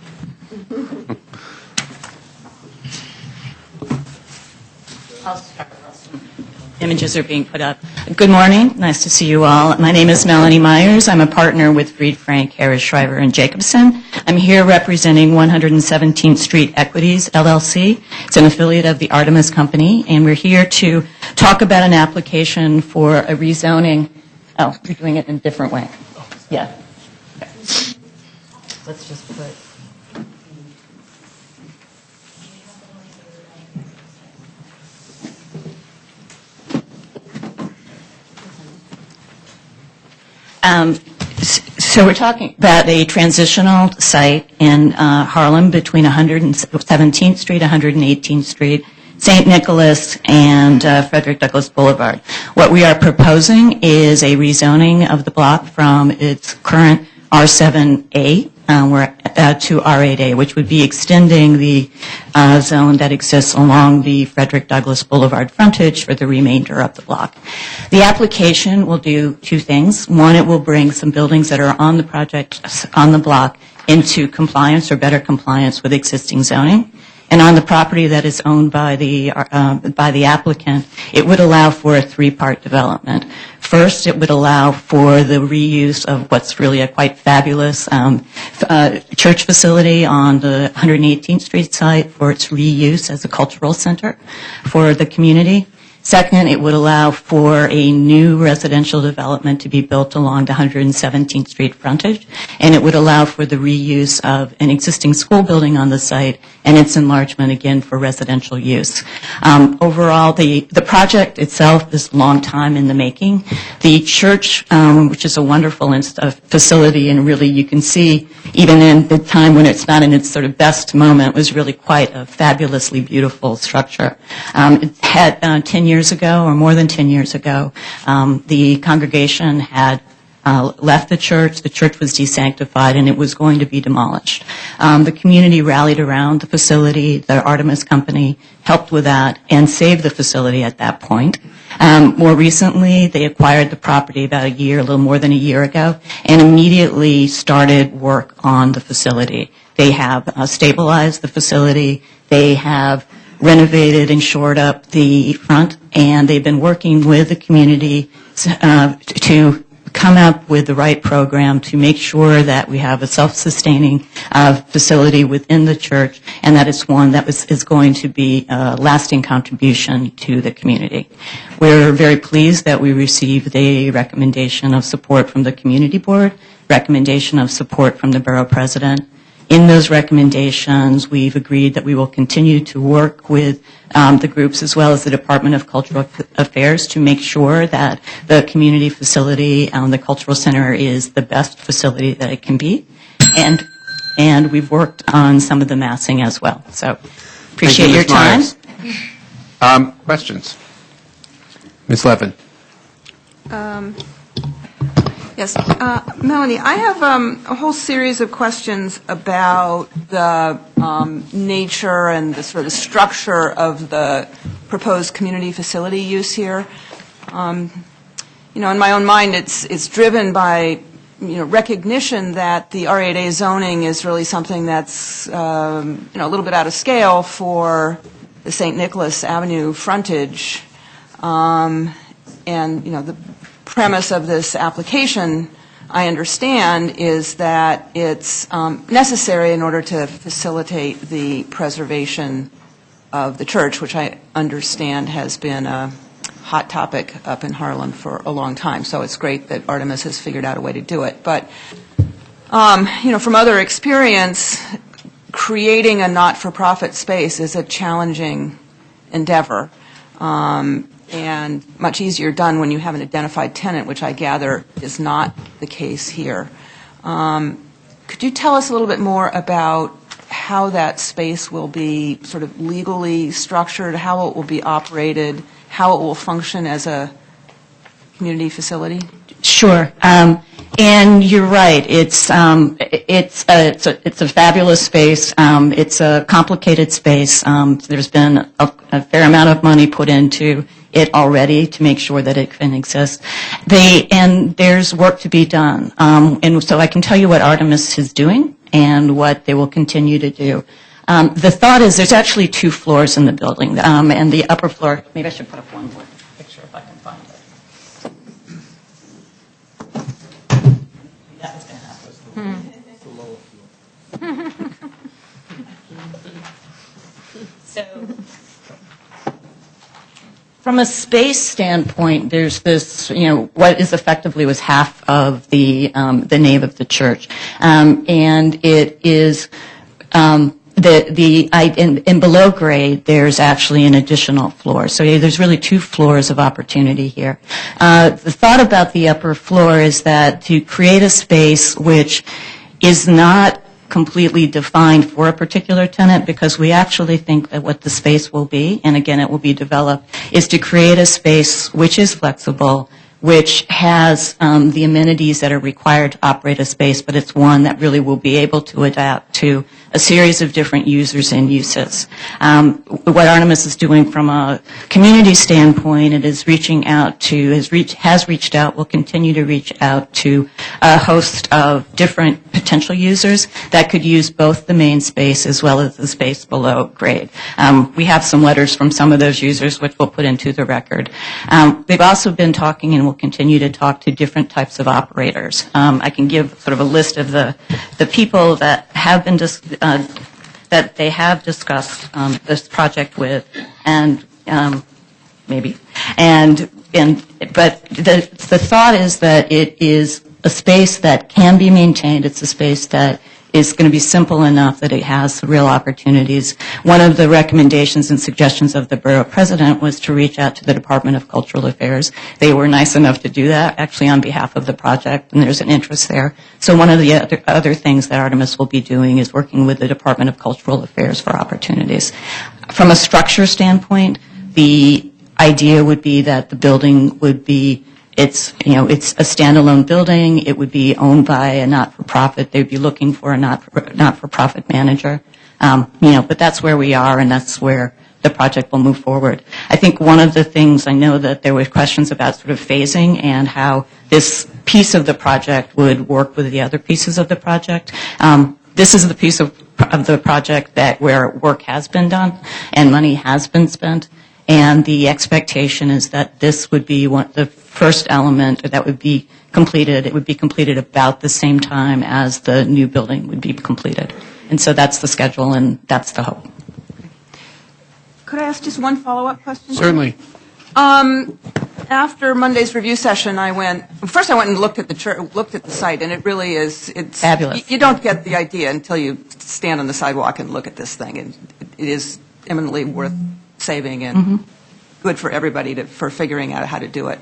I'll start, Russell. images are being put up. Good morning. Nice to see you all. My name is Melanie Myers. I'm a partner with Reade, Frank, Harris, Shriver, and Jacobson. I'm here representing 117th Street Equities, LLC. It's an affiliate of the Artemis Company, and we're here to talk about an application for a rezoning. Oh, you're doing it in a different way. Yeah. Okay. Let's just put... So we're talking about a transitional site in Harlem between 117th Street, 118th Street, St. Nicholas, and Frederick Douglass Boulevard. What we are proposing is a rezoning of the block from its current R7A to R8A, which would be extending the zone that exists along the Frederick Douglass Boulevard frontage for the remainder of the block. The application will do two things. One, it will bring some buildings that are on the project, on the block, into compliance or better compliance with existing zoning. And on the property that is owned by the applicant, it would allow for a three-part development. First, it would allow for the reuse of what's really a quite fabulous church facility on the 118th Street site for its reuse as a cultural center for the community. Second, it would allow for a new residential development to be built along the 117th Street frontage, and it would allow for the reuse of an existing school building on the site and its enlargement, again, for residential use. Overall, the project itself is a long time in the making. The church, which is a wonderful facility, and really you can see, even in the time when it's not in its sort of best moment, was really quite a fabulously beautiful structure. It had 10 years ago, or more than 10 years ago, the congregation had left the church was desanctified, and it was going to be demolished. The community rallied around the facility. The Artemis Company helped with that and saved the facility at that point. More recently, they acquired the property about a little more than a year ago, and immediately started work on the facility. They have stabilized the facility. They have renovated and shored up the front, and they've been working with the community to come up with the right program to make sure that we have a self-sustaining facility within the church, and that it's one that is going to be a lasting contribution to the community. We're very pleased that we received a recommendation of support from the community board, recommendation of support from the borough president. In those recommendations, we've agreed that we will continue to work with the groups as well as the Department of Cultural Affairs to make sure that the community facility, the cultural center, is the best facility that it can be. And we've worked on some of the massing as well. So appreciate your time. Questions? Ms. Levin. Yes. Melanie, I have a whole series of questions about the nature and the sort of structure of the proposed community facility use here. In my own mind, it's driven by recognition that the R8A zoning is really something that's a little bit out of scale for the St. Nicholas Avenue frontage, and the premise of this application, I understand, is that it's necessary in order to facilitate the preservation of the church, which I understand has been a hot topic up in Harlem for a long time. So it's great that Artemis has figured out a way to do it. But, from other experience, creating a not-for-profit space is a challenging endeavor. And much easier done when you have an identified tenant, which I gather is not the case here. Could you tell us a little bit more about how that space will be sort of legally structured, how it will be operated, how it will function as a community facility? Sure. And you're right. It's a fabulous space. It's a complicated space. There's been a fair amount of money put into it already to make sure that it can exist. And there's work to be done. And so I can tell you what Artemis is doing and what they will continue to do. The thought is there's actually 2 floors in the building, and the upper floor, maybe I should put up one more picture if I From a space standpoint, there's this, what is effectively was half of the nave of the church, and it is in below grade. There's actually an additional floor, so there's really 2 floors of opportunity here. The thought about the upper floor is that to create a space which is not completely defined for a particular tenant, because we actually think that what the space will be, and again it will be developed, is to create a space which is flexible, which has the amenities that are required to operate a space, but it's one that really will be able to adapt to a series of different users and uses. What Artemis is doing from a community standpoint, it is reaching out to, has reached out, will continue to reach out to a host of different potential users that could use both the main space as well as the space below grade. We have some letters from some of those users which we'll put into the record. They've also been talking and will continue to talk to different types of operators. I can give sort of a list of the people that have been that they have discussed this project with, and but the thought is that it is a space that can be maintained. It's a space that is going to be simple enough that it has real opportunities. One of the recommendations and suggestions of the borough president was to reach out to the Department of Cultural Affairs. They were nice enough to do that, actually on behalf of the project, and there's an interest there. So one of the other things that Artemis will be doing is working with the Department of Cultural Affairs for opportunities. From a structure standpoint, the idea would be that the building would be it's a standalone building. It would be owned by a not-for-profit. They'd be looking for a not-for-profit manager. But that's where we are, and that's where the project will move forward. I think one of the things, I know that there were questions about sort of phasing and how this piece of the project would work with the other pieces of the project. This is the piece of the project where work has been done and money has been spent. And the expectation is that this would be the first element that would be completed. It would be completed about the same time as the new building would be completed. And so that's the schedule, and that's the hope. Could I ask just one follow-up question? Certainly. After Monday's review session, I went and looked at the site, and it really is, it's fabulous. You don't get the idea until you stand on the sidewalk and look at this thing, and it is eminently worth saving and good for everybody for figuring out how to do it.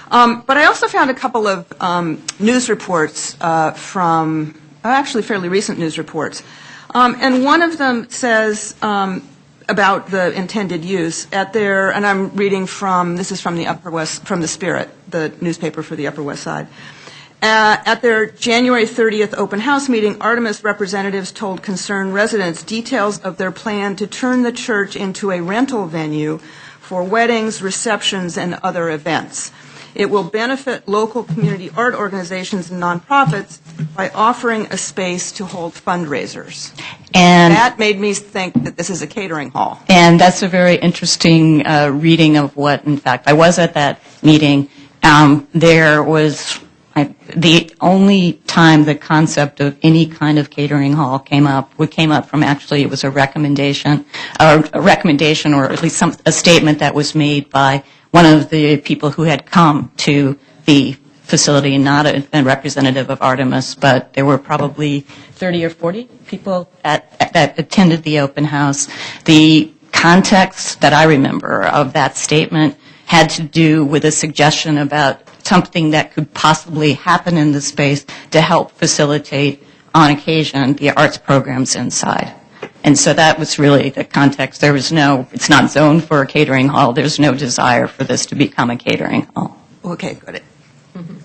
But I also found a couple of news reports from actually fairly recent news reports. And one of them says about the intended use at their, and I'm reading this is from the Upper West, from the Spirit, the newspaper for the Upper West Side. At their January 30th open house meeting, Artemis representatives told concerned residents details of their plan to turn the church into a rental venue for weddings, receptions, and other events. It will benefit local community art organizations and nonprofits by offering a space to hold fundraisers. And that made me think that this is a catering hall. And that's a very interesting reading of what, in fact, I was at that meeting. There was the only time the concept of any kind of catering hall came up from actually it was a recommendation or at least a statement that was made by one of the people who had come to the facility, not a representative of Artemis, but there were probably 30 or 40 people that attended the open house. The context that I remember of that statement had to do with a suggestion about something that could possibly happen in the space to help facilitate, on occasion, the arts programs inside. And so that was really the context. It's not zoned for a catering hall. There's no desire for this to become a catering hall. Okay, got it.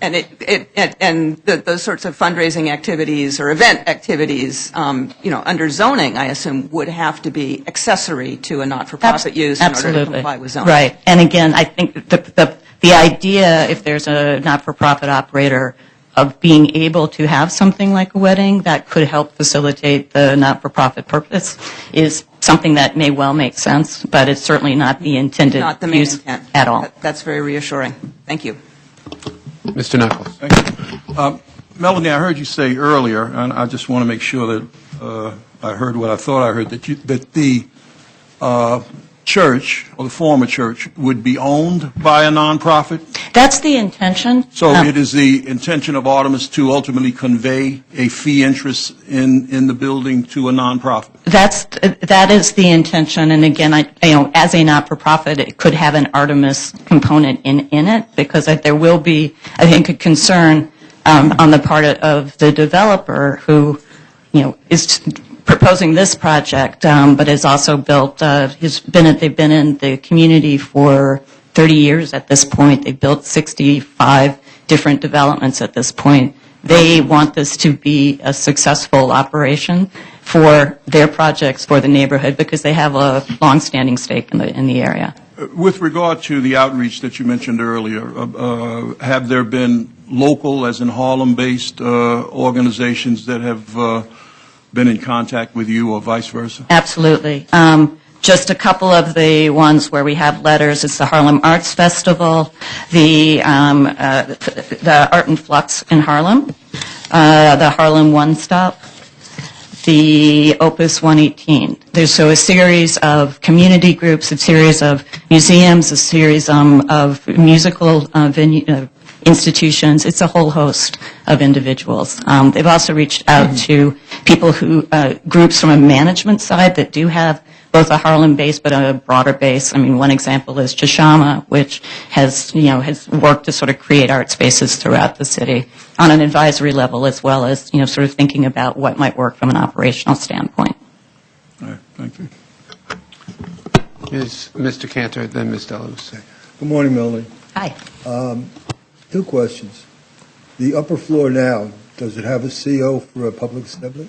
And those sorts of fundraising activities or event activities, under zoning, I assume, would have to be accessory to a not-for-profit use in order to comply with zoning. Right. And again, I think the idea, if there's a not-for-profit operator, of being able to have something like a wedding that could help facilitate the not-for-profit purpose is something that may well make sense, but it's certainly not the intended not the main use intent. at all. That's very reassuring. Thank you. Mr. Knuckles. Thank you. Melanie, I heard you say earlier, and I just want to make sure that I heard what I thought I heard, that the church, or the former church, would be owned by a nonprofit? That's the intention. So it is the intention of Artemis to ultimately convey a fee interest in the building to a nonprofit? That is the intention, and again, as a not-for-profit, it could have an Artemis component in it, because there will be, I think, a concern on the part of the developer who, is proposing this project, but has also built. They've been in the community for 30 years at this point. They've built 65 different developments at this point. They want this to be a successful operation for their projects for the neighborhood because they have a long-standing stake in the area. With regard to the outreach that you mentioned earlier, have there been local, as in Harlem-based organizations that have been in contact with you or vice versa? Absolutely. Just a couple of the ones where we have letters. It's the Harlem Arts Festival, the Art and Flux in Harlem, the Harlem One Stop, the Opus 118. There's a series of community groups, a series of museums, a series of musical institutions. It's a whole host of individuals. They've also reached out to people groups from a management side that do have both a Harlem base but a broader base. I mean, one example is Chashama, which has worked to sort of create art spaces throughout the city on an advisory level as well as, sort of thinking about what might work from an operational standpoint. All right, thank you. Mr. Cantor, then Ms. Delos. Good morning, Melanie. Hi. Two questions. The upper floor now, does it have a CO for a public assembly?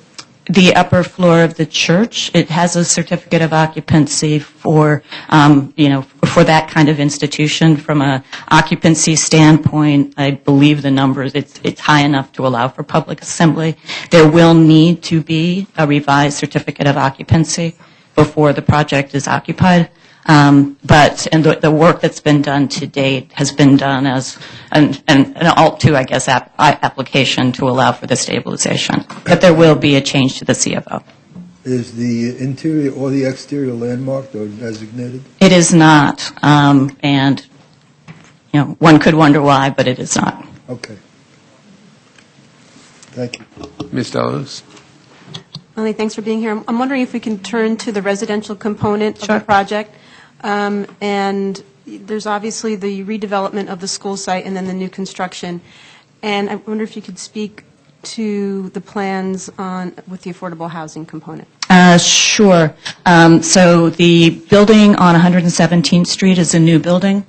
The upper floor of the church, it has a certificate of occupancy for that kind of institution. From a occupancy standpoint, I believe the numbers, it's high enough to allow for public assembly. There will need to be a revised certificate of occupancy before the project is occupied. But the work that's been done to date has been done as an Alt-2, I guess, application to allow for the stabilization. But there will be a change to the CFO. Is the interior or the exterior landmarked or designated? It is not, and one could wonder why, but it is not. Okay. Thank you. Ms. Delos. Melanie, thanks for being here. I'm wondering if we can turn to the residential component of the project. And there's obviously the redevelopment of the school site and then the new construction. And I wonder if you could speak to the plans with the affordable housing component. Sure. So the building on 117th Street is a new building.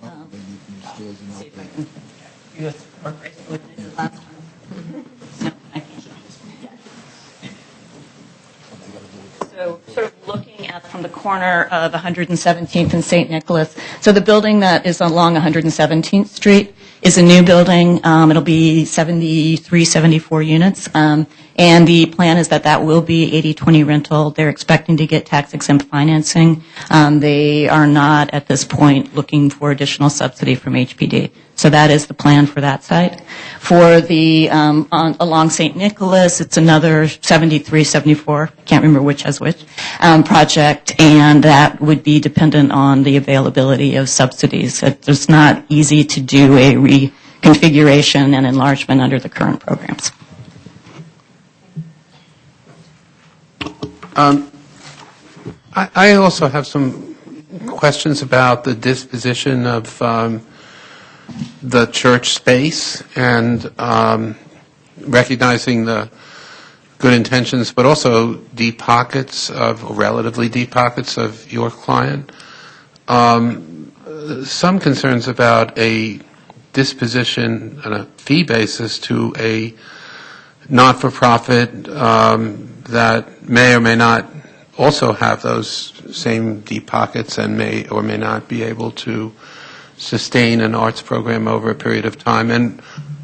So sort of looking at from the corner of 117th and St. Nicholas. So the building that is along 117th Street is a new building. It'll be 73, 74 units. And the plan is that will be 80/20 rental. They're expecting to get tax-exempt financing. They are not, at this point, looking for additional subsidy from HPD. So that is the plan for that site. For the along St. Nicholas, it's another 73, 74, can't remember which has which, project, and that would be dependent on the availability of subsidies. It's not easy to do a reconfiguration and enlargement under the current programs. I also have some questions about the disposition of the church space and recognizing the good intentions, but also deep pockets relatively deep pockets of your client. Some concerns about a disposition on a fee basis to a not-for-profit that may or may not also have those same deep pockets and may or may not be able to sustain an arts program over a period of time. And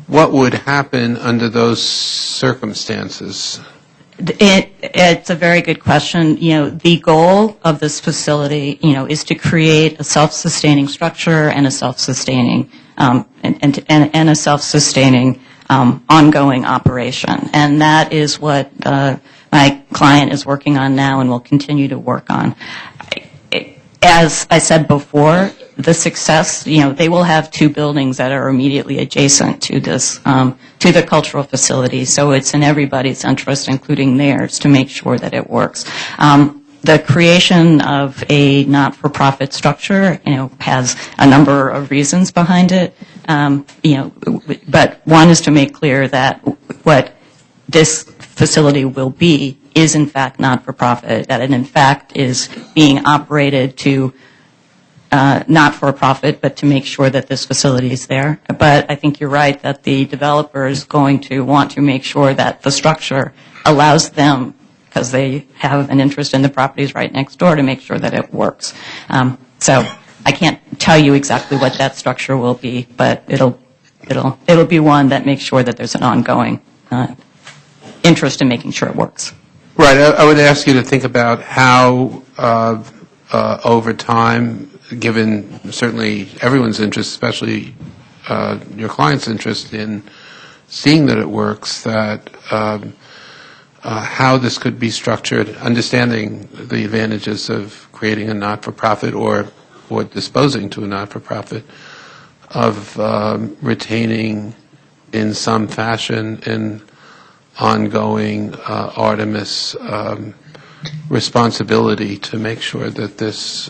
what would happen under those circumstances? It's a very good question. The goal of this facility, is to create a self-sustaining structure and a self-sustaining and a self-sustaining ongoing operation. And that is what my client is working on now and will continue to work on. As I said before, the success, they will have two buildings that are immediately adjacent to this, to the cultural facility. So it's in everybody's interest, including theirs, to make sure that it works. The creation of a not-for-profit structure, has a number of reasons behind it. But one is to make clear that what this facility will be is in fact not-for-profit, that it in fact is being operated to not for profit, but to make sure that this facility is there. But I think you're right that the developer is going to want to make sure that the structure allows them, because they have an interest in the properties right next door, to make sure that it works. So I can't tell you exactly what that structure will be, but it'll be one that makes sure that there's an ongoing interest in making sure it works. Right. I would ask you to think about how, over time, given certainly everyone's interest, especially your client's interest in seeing that it works, that how this could be structured, understanding the advantages of creating a not-for-profit or disposing to a not-for-profit, of retaining in some fashion an ongoing Artemis responsibility to make sure that this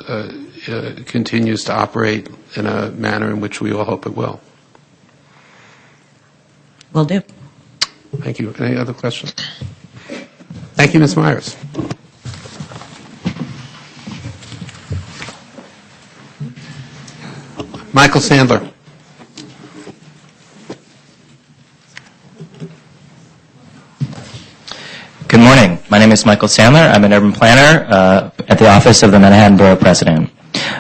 continues to operate in a manner in which we all hope it will. Will do. Thank you. Any other questions? Thank you, Ms. Myers. Michael Sandler. Good morning. My name is Michael Sandler. I'm an urban planner at the office of the Manhattan Borough President.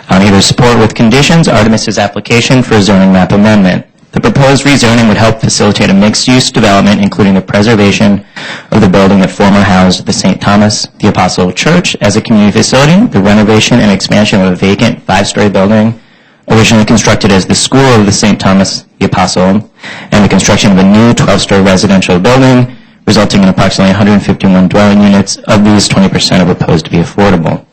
I'm here to support with conditions Artemis's application for a zoning map amendment. The proposed rezoning would help facilitate a mixed-use development, including the preservation of the building that formerly housed the St. Thomas the Apostle Church as a community facility, the renovation and expansion of a vacant 5-story building originally constructed as the School of the St. Thomas the Apostle, and the construction of a new 12-story residential building, resulting in approximately 151 dwelling units. Of these, 20% are proposed to be affordable.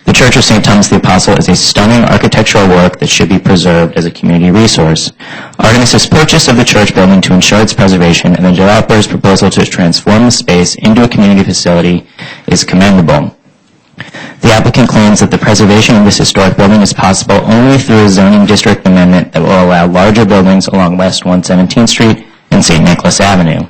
The Church of St. Thomas the Apostle is a stunning architectural work that should be preserved as a community resource. Artemis's purchase of the church building to ensure its preservation and the developer's proposal to transform the space into a community facility is commendable. The applicant claims that the preservation of this historic building is possible only through a zoning district amendment that will allow larger buildings along West 117th Street and St. Nicholas Avenue.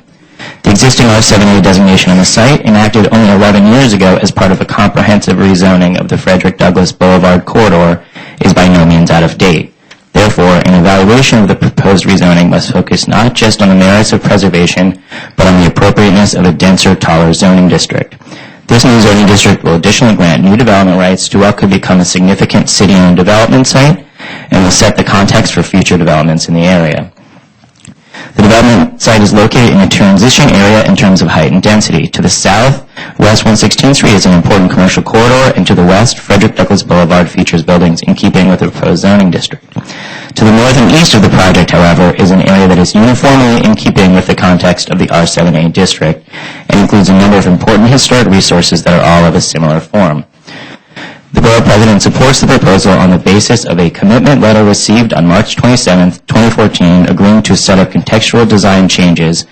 The existing R7A designation on the site, enacted only 11 years ago as part of a comprehensive rezoning of the Frederick Douglass Boulevard corridor, is by no means out of date. Therefore, an evaluation of the proposed rezoning must focus not just on the merits of preservation, but on the appropriateness of a denser, taller zoning district. This new zoning district will additionally grant new development rights to what could become a significant city-owned development site and will set the context for future developments in the area. The development site is located in a transition area in terms of height and density. To the south, West 116th Street is an important commercial corridor, and to the west, Frederick Douglass Boulevard features buildings in keeping with the proposed zoning district. To the north and east of the project, however, is an area that is uniformly in keeping with the context of the R7A district and includes a number of important historic resources that are all of a similar form. The Borough President supports the proposal on the basis of a commitment letter received on March 27, 2014, agreeing to a set of contextual design changes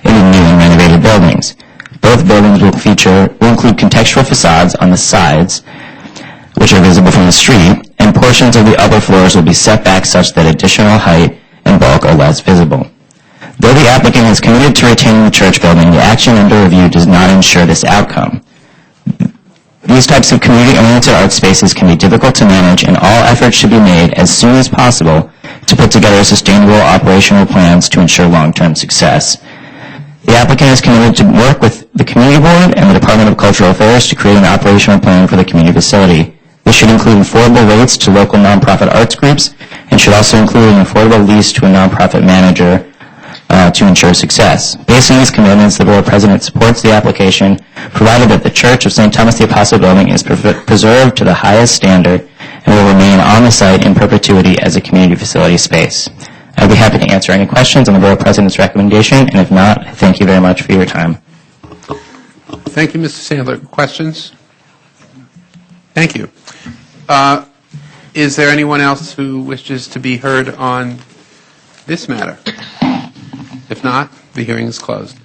in the new and renovated buildings. Both buildings will include contextual facades on the sides, which are visible from the street, and portions of the upper floors will be set back such that additional height and bulk are less visible. Though the applicant is committed to retaining the church building, the action under review does not ensure this outcome. These types of community-oriented art spaces can be difficult to manage, and all efforts should be made as soon as possible to put together sustainable operational plans to ensure long-term success. The applicant is committed to work with the Community Board and the Department of Cultural Affairs to create an operational plan for the community facility. This should include affordable rates to local nonprofit arts groups and should also include an affordable lease to a nonprofit manager to ensure success. Based on these commitments, the Borough President supports the application, provided that the Church of St. Thomas the Apostle building is preserved to the highest standard and will remain on the site in perpetuity as a community facility space. I'd be happy to answer any questions on the Borough President's recommendation, and if not, thank you very much for your time. Thank you, Mr. Sandler. Questions? Thank you. Is there anyone else who wishes to be heard on this matter? If not, the hearing is closed.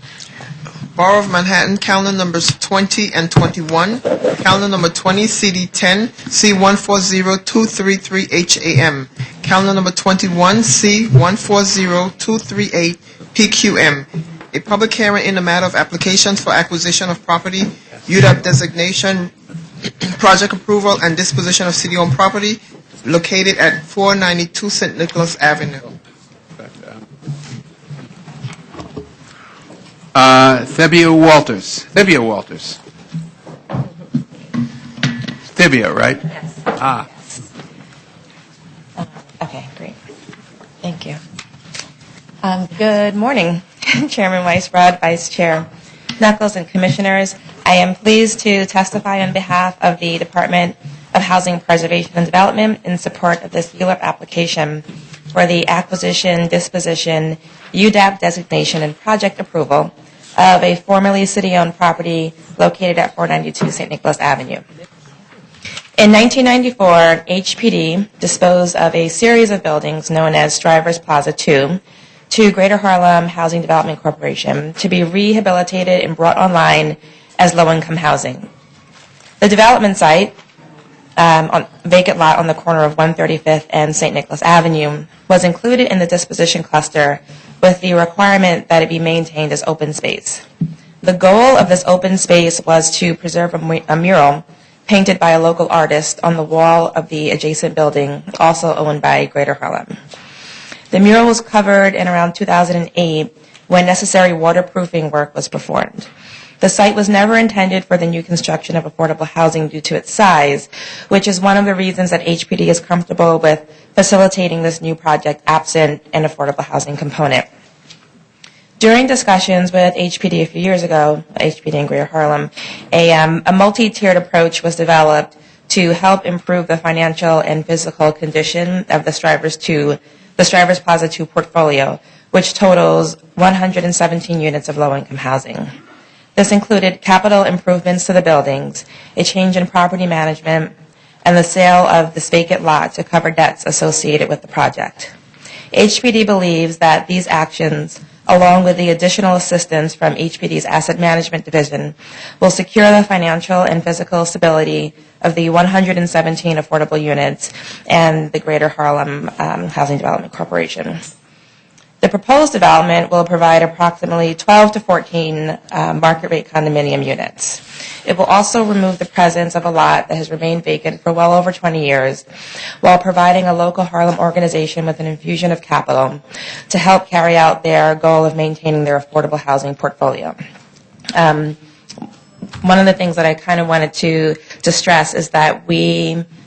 Borough of Manhattan, calendar numbers 20 and 21. Calendar number 20, CD 10, C140233HAM. Calendar number 21, C140238 PQM. A public hearing in the matter of applications for acquisition of property, UDAP designation, project approval, and disposition of city-owned property located at 492 St. Nicholas Avenue. Thebia Walters. Thebia Walters. Thebia, right? Yes. Ah. Okay, great. Thank you. Good morning, Chairman Weisbrod, Vice Chair Knuckles, and Commissioners. I am pleased to testify on behalf of the Department of Housing Preservation and Development in support of this ULURP application for the acquisition, disposition, UDAP designation, and project approval of a formerly city-owned property located at 492 St. Nicholas Avenue. In 1994, HPD disposed of a series of buildings known as Strivers Plaza 2 to Greater Harlem Housing Development Corporation to be rehabilitated and brought online as low-income housing. The development site, vacant lot on the corner of 135th and St. Nicholas Avenue, was included in the disposition cluster with the requirement that it be maintained as open space. The goal of this open space was to preserve a mural painted by a local artist on the wall of the adjacent building, also owned by Greater Harlem. The mural was covered in around 2008 when necessary waterproofing work was performed. The site was never intended for the new construction of affordable housing due to its size, which is one of the reasons that HPD is comfortable with facilitating this new project absent an affordable housing component. During discussions with HPD a few years ago, HPD in Greater Harlem, a multi-tiered approach was developed to help improve the financial and physical condition of the Strivers Plaza 2 portfolio, which totals 117 units of low-income housing. This included capital improvements to the buildings, a change in property management, and the sale of this vacant lot to cover debts associated with the project. HPD believes that these actions, along with the additional assistance from HPD's Asset Management Division, will secure the financial and physical stability of the 117 affordable units and the Greater Harlem Housing Development Corporation. The proposed development will provide approximately 12 to 14 market rate condominium units. It will also remove the presence of a lot that has remained vacant for well over 20 years, while providing a local Harlem organization with an infusion of capital to help carry out their goal of maintaining their affordable housing portfolio. One of the things that I kind of wanted to stress is that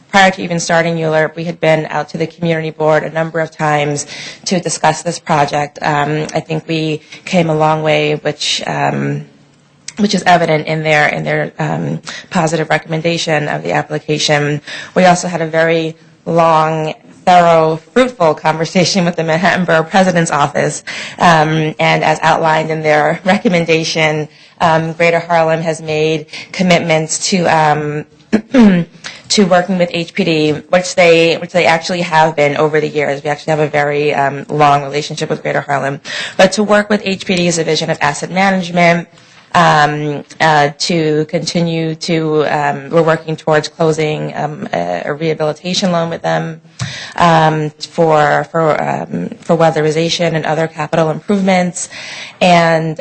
prior to even starting ULURP, we had been out to the community board a number of times to discuss this project. I think we came a long way, which is evident in their positive recommendation of the application. We also had a very long, thorough, fruitful conversation with the Manhattan Borough President's Office, and as outlined in their recommendation, Greater Harlem has made commitments to working with HPD, which they actually have been over the years. We actually have a very long relationship with Greater Harlem. But to work with HPD's Division of Asset Management, to continue to, we're working towards closing a rehabilitation loan with them for weatherization and other capital improvements, and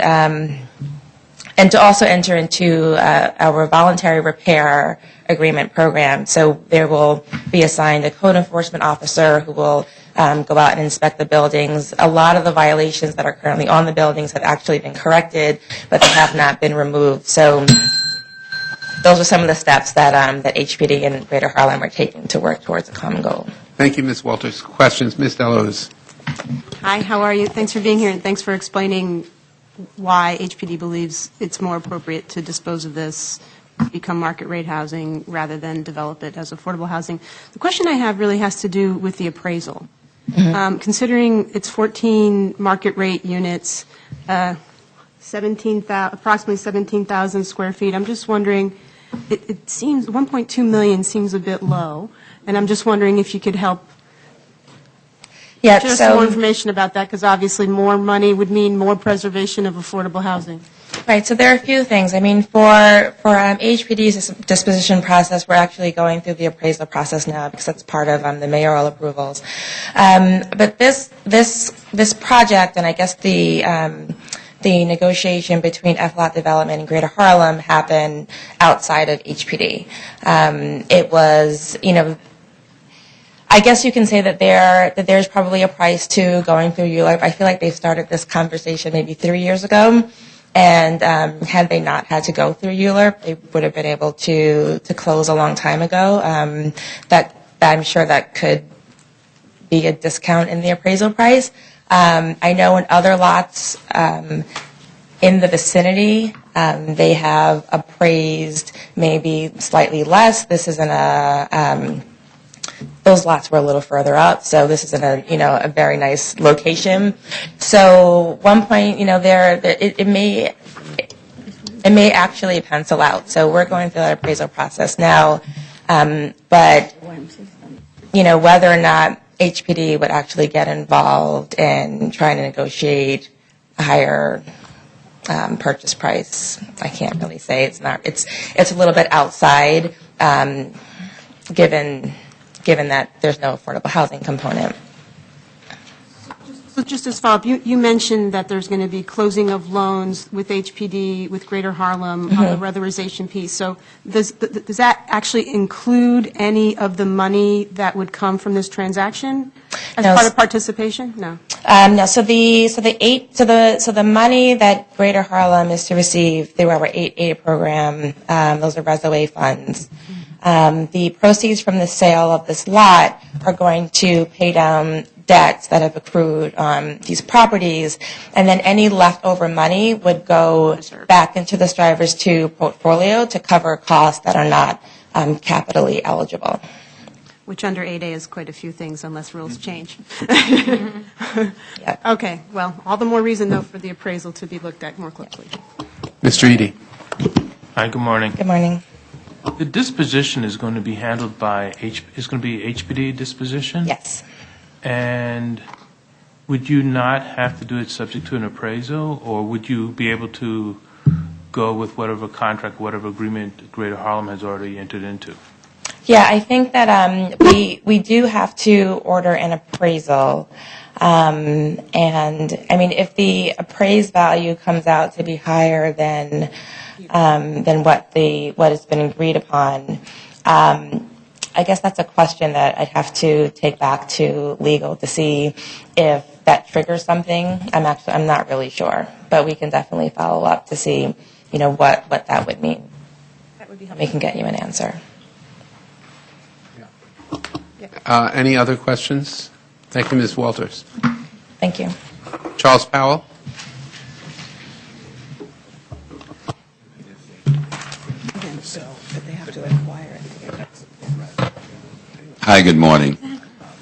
to also enter into our voluntary repair agreement program. So there will be assigned a code enforcement officer who will go out and inspect the buildings. A lot of the violations that are currently on the buildings have actually been corrected, but they have not been removed. So those are some of the steps that HPD and Greater Harlem are taking to work towards a common goal. Thank you, Ms. Walters. Questions? Ms. Delos. Hi, how are you? Thanks for being here, and thanks for explaining why HPD believes it's more appropriate to dispose of this, become market rate housing, rather than develop it as affordable housing. The question I have really has to do with the appraisal. Mm-hmm. Considering it's 14 market rate units, approximately 17,000 square feet, I'm just wondering, it seems 1.2 million seems a bit low. And I'm just wondering if you could help Yeah, share so some more information about that, because obviously more money would mean more preservation of affordable housing. Right, so there are a few things. I mean, for HPD's disposition process, we're actually going through the appraisal process now because that's part of the mayoral approvals. But this project, and I guess the negotiation between FLOT Development and Greater Harlem happened outside of HPD. It was, I guess you can say that there's probably a price to going through ULURP. I feel like they started this conversation maybe 3 years ago. And had they not had to go through ULURP, they would have been able to close a long time ago. That I'm sure that could be a discount in the appraisal price. I know in other lots in the vicinity, they have appraised maybe slightly less. This isn't those lots were a little further up, so this is in a very nice location. So one point, it may actually pencil out. So we're going through that appraisal process now, but whether or not HPD would actually get involved in trying to negotiate a higher purchase price, I can't really say. It's a little bit outside, given that there's no affordable housing component. So just as follow-up, you mentioned that there's going to be closing of loans with HPD, with Greater Harlem, on the weatherization piece. So does that actually include any of the money that would come from this transaction as part of participation? No. No. So the money that Greater Harlem is to receive through our 8A program, those are reservoir funds. The proceeds from the sale of this lot are going to pay down debts that have accrued on these properties, and then any leftover money would go back into the Strivers 2 portfolio to cover costs that are not capitally eligible. Which under 8A is quite a few things unless rules change. Yep. Okay, well, all the more reason, though, for the appraisal to be looked at more closely. Mr. Reade. Hi, good morning. Good morning. The disposition is going to be handled by HPD disposition? Yes. And would you not have to do it subject to an appraisal, or would you be able to go with whatever contract, whatever agreement Greater Harlem has already entered into? Yeah, I think that we do have to order an appraisal. And, I mean, if the appraised value comes out to be higher than what has been agreed upon, I guess that's a question that I'd have to take back to legal to see if that triggers something. I'm not really sure, but we can definitely follow up to see, what that would mean. That would be helpful. We can get you an answer. Any other questions? Thank you, Ms. Walters. Thank you. Charles Powell. Hi, good morning.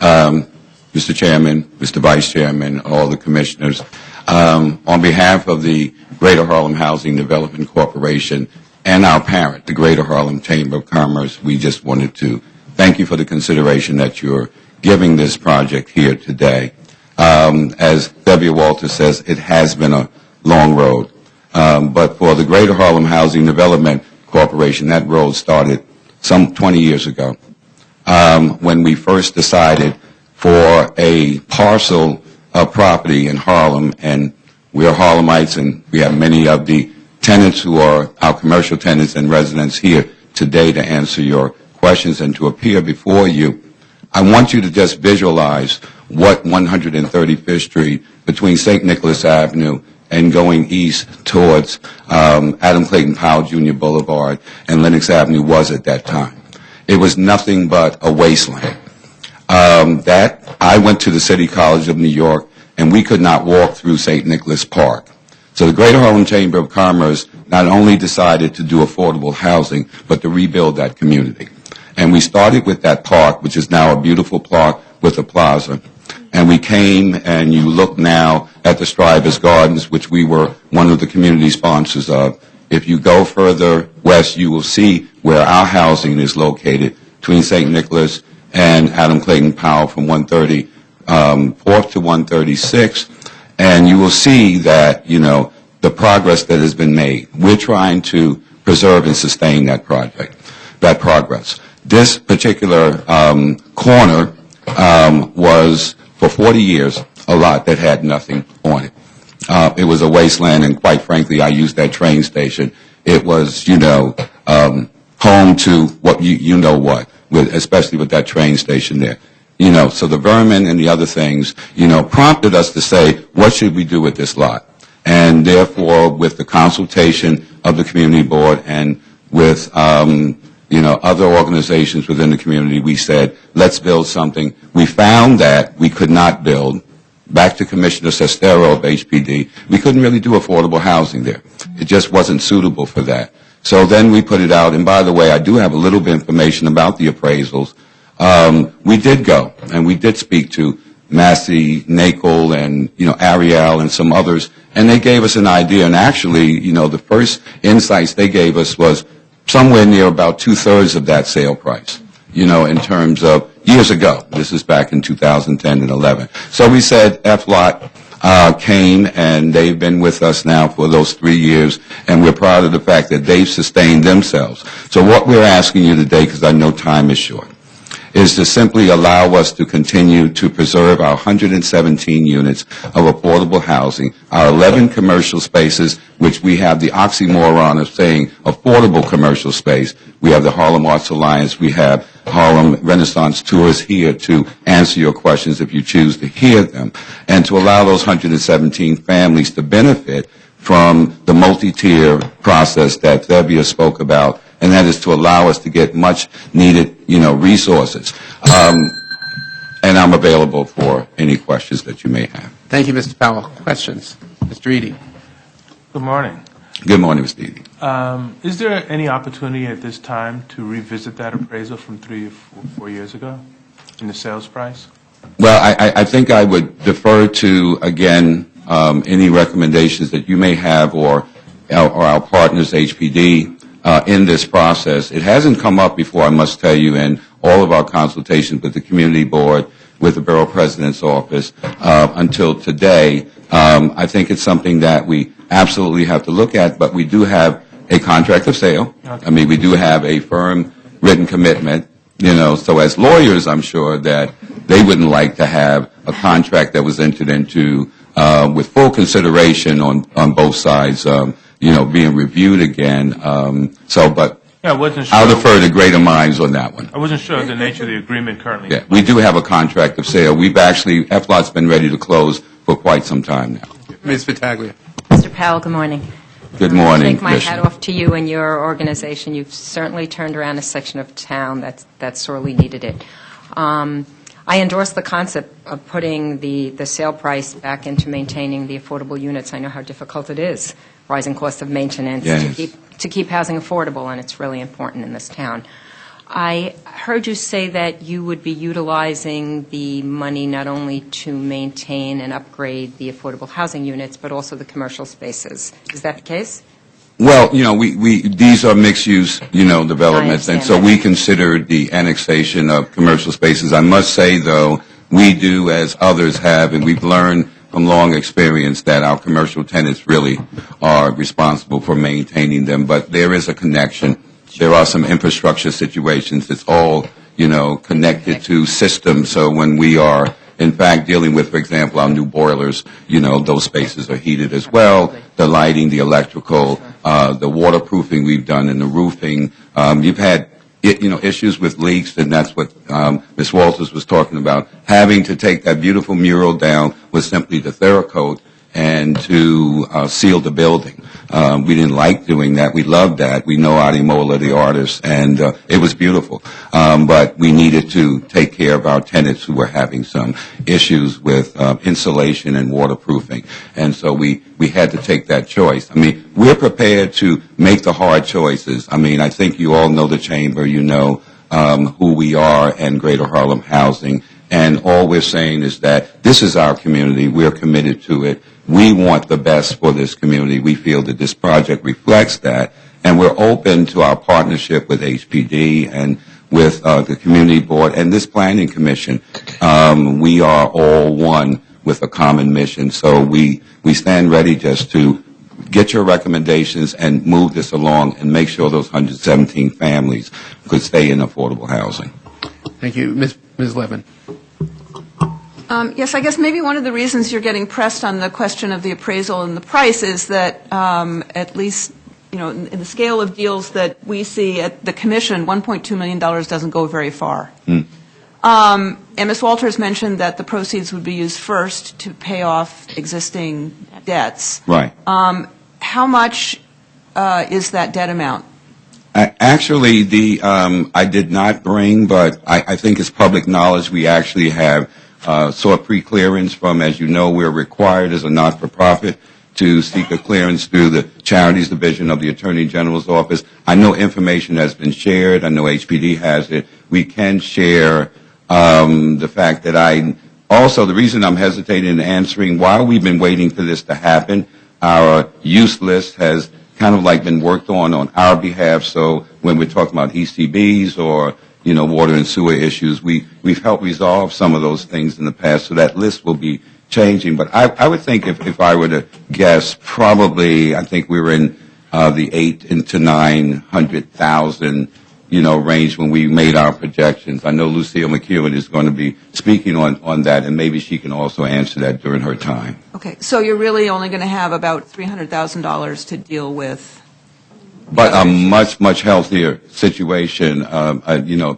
Mr. Chairman, Mr. Vice Chairman, all the commissioners. On behalf of the Greater Harlem Housing Development Corporation and our parent, the Greater Harlem Chamber of Commerce, we just wanted to thank you for the consideration that you're giving this project here today. As Debbie Walters says, it has been a long road. But for the Greater Harlem Housing Development Corporation, that road started some 20 years ago. When we first decided for a parcel of property in Harlem, and we are Harlemites, and we have many of the tenants who are our commercial tenants and residents here today to answer your questions and to appear before you. I want you to just visualize what 135th Street between St. Nicholas Avenue and going east towards Adam Clayton Powell Jr. Boulevard and Lenox Avenue was at that time. It was nothing but a wasteland. That I went to the City College of New York, and we could not walk through St. Nicholas Park. So the Greater Harlem Chamber of Commerce not only decided to do affordable housing, but to rebuild that community. And we started with that park, which is now a beautiful park with a plaza. And we came, and you look now at the Strivers Gardens, which we were one of the community sponsors of. If you go further west, you will see where our housing is located between St. Nicholas and Adam Clayton Powell from 134th to 136, and you will see that, the progress that has been made. We're trying to preserve and sustain that progress. This particular corner was, for 40 years, a lot that had nothing on it. It was a wasteland, and quite frankly, I used that train station. It was, home to what especially with that train station there. So the vermin and the other things, prompted us to say, what should we do with this lot? And therefore, with the consultation of the community board and with, other organizations within the community, we said, let's build something. We found that we could not build. Back to Commissioner Sestero of HPD, we couldn't really do affordable housing there. It just wasn't suitable for that. So then we put it out, and by the way, I do have a little bit of information about the appraisals. We did go, and we did speak to Massey, Nakel, and, Ariel, and some others, and they gave us an idea, and actually, the first insights they gave us was somewhere near about 2/3 of that sale price, in terms of years ago. This is back in 2010 and 11. So we said FLOT came, and they've been with us now for those 3 years, and we're proud of the fact that they've sustained themselves. So what we're asking you today, because I know time is short, is to simply allow us to continue to preserve our 117 units of affordable housing, our 11 commercial spaces, which we have the oxymoron of saying affordable commercial space. We have the Harlem Arts Alliance. We have Harlem Renaissance Tours here to answer your questions if you choose to hear them, and to allow those 117 families to benefit from the multi-tier process that Thebia spoke about, and that is to allow us to get much needed, resources. And I'm available for any questions that you may have. Thank you, Mr. Powell. Questions? Mr. Reade. Good morning. Good morning, Mr. Reade. Is there any opportunity at this time to revisit that appraisal from 3 or 4 years ago in the sales price? Well, I think I would defer to, again, any recommendations that you may have or our partners, HPD, in this process. It hasn't come up before, I must tell you, in all of our consultations with the community board, with the borough president's office, until today. I think it's something that we absolutely have to look at, but we do have a contract of sale. I mean, we do have a firm written commitment, so as lawyers, I'm sure that they wouldn't like to have a contract that was entered into with full consideration on both sides, being reviewed again. But I wasn't sure. I'll defer to greater minds on that one. I wasn't sure of the nature of the agreement currently. Yeah, we do have a contract of sale. We've actually, FLOT's been ready to close for quite some time now. Ms. Battaglia. Mr. Powell, good morning. Good morning, Take my hat Commissioner. off to you and your organization. You've certainly turned around a section of town that sorely needed it. I endorse the concept of putting the sale price back into maintaining the affordable units. I know how difficult it is, rising cost of maintenance, Yes. to keep housing affordable, and it's really important in this town. I heard you say that you would be utilizing the money not only to maintain and upgrade the affordable housing units, but also the commercial spaces. Is that the case? Well, these are mixed-use, developments, and so we considered the annexation of commercial spaces. I must say, though, we do, as others have, and we've learned from long experience that our commercial tenants really are responsible for maintaining them, but there is a connection. There are some infrastructure situations. It's all, connected to systems, so when we are in fact dealing with, for example, our new boilers, those spaces are heated as well, the lighting, the electrical, the waterproofing we've done, and the roofing. You've had, issues with leaks, and that's what Ms. Walters was talking about. Having to take that beautiful mural down was simply the thereto and to seal the building. We didn't like doing that. We loved that. We know Ademola, the artist, and it was beautiful. But we needed to take care of our tenants who were having some issues with insulation and waterproofing. And so we had to take that choice. I mean, we're prepared to make the hard choices. I mean, I think you all know the Chamber. You know who we are and Greater Harlem Housing. And all we're saying is that this is our community. We're committed to it. We want the best for this community. We feel that this project reflects that. And we're open to our partnership with HPD. And with the community board and this planning commission. We are all one with a common mission. So we stand ready just to get your recommendations and move this along and make sure those 117 families could stay in affordable housing. Thank you. Ms. Levin. Yes, I guess maybe one of the reasons you're getting pressed on the question of the appraisal and the price is that at least, in the scale of deals that we see at the commission, $1.2 million doesn't go very far. And Ms. Walters mentioned that the proceeds would be used first to pay off existing debts. Right. How much is that debt amount? Actually, I did not bring, but I think it's public knowledge. We actually have sought pre-clearance from, as you know, we're required as a not-for-profit to seek a clearance through the Charities Division of the Attorney General's Office. I know information has been shared. I know HPD has it. We can share the fact that the reason I'm hesitating in answering, while we've been waiting for this to happen, our use list has kind of like been worked on our behalf. So when we're talking about ECBs or water and sewer issues, we've helped resolve some of those things in the past. So that list will be changing. But I would think if I were to guess, probably I think we were in the 800,000 to 900,000 range when we made our projections. I know Lucille Mcewen is going to be speaking on that, and maybe she can also answer that during her time. Okay, so you're really only going to have about $300,000 to deal with. But a much, much healthier situation,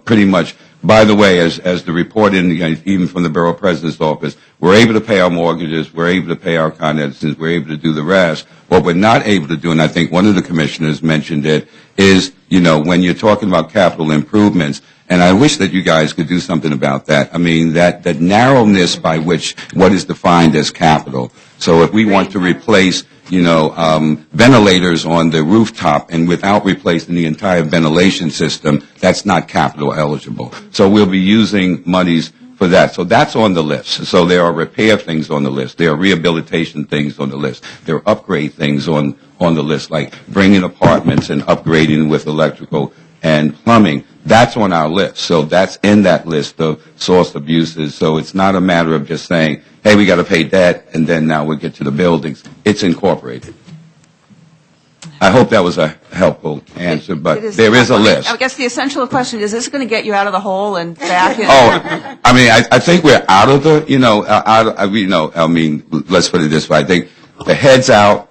pretty much. By the way, as the report even from the Borough President's Office, we're able to pay our mortgages, we're able to pay our Con Edisons, we're able to do the rest. What we're not able to do, and I think one of the commissioners mentioned it, is, when you're talking about capital improvements, and I wish that you guys could do something about that. I mean, that narrowness by which what is defined as capital. So if we want to replace, ventilators on the rooftop and without replacing the entire ventilation system, that's not capital eligible. So we'll be using monies for that. So that's on the list. So there are repair things on the list. There are rehabilitation things on the list. There are upgrade things on the list, like bringing apartments and upgrading with electrical and plumbing. That's on our list. So that's in that list of source of uses. So it's not a matter of just saying, hey, we got to pay debt, and then now we'll get to the buildings. It's incorporated. I hope that was a helpful answer, but there is a list. I guess the essential question is this going to get you out of the hole and back in? I think we're out of the, let's put it this way. I think the head's out,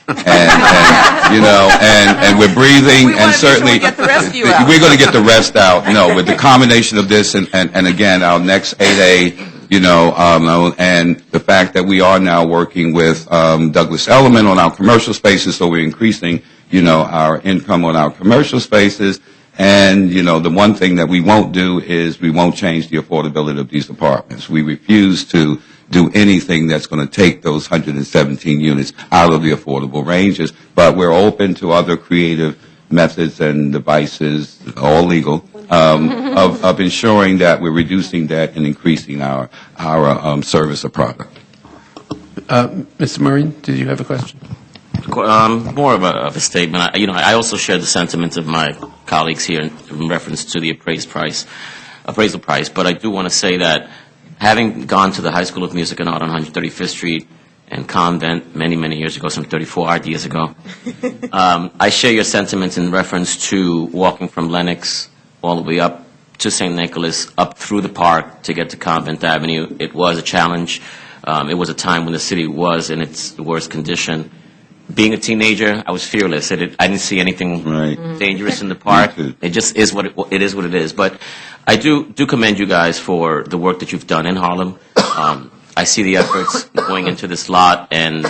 and we're breathing, and certainly we're going to get the rest out. With the combination of this and again, our next 8A, and the fact that we are now working with Douglas Elliman on our commercial spaces, so we're increasing, our income on our commercial spaces. And, the one thing that we won't do is we won't change the affordability of these apartments. We refuse to do anything that's going to take those 117 units out of the affordable ranges. But we're open to other creative methods and devices, all legal, of ensuring that we're reducing debt and increasing our service or product. Mr. Murray, did you have a question? More of a statement. I also share the sentiments of my colleagues here in reference to the appraisal price. But I do want to say that having gone to the High School of Music and Art on 135th Street and Convent many, many years ago, some 34 odd years ago, I share your sentiments in reference to walking from Lenox all the way up to St. Nicholas, up through the park to get to Convent Avenue. It was a challenge. It was a time when the city was in its worst condition. Being a teenager, I was fearless. I didn't see anything dangerous in the park. It just is what it is. But I do commend you guys for the work that you've done in Harlem. I see the efforts going into this lot, and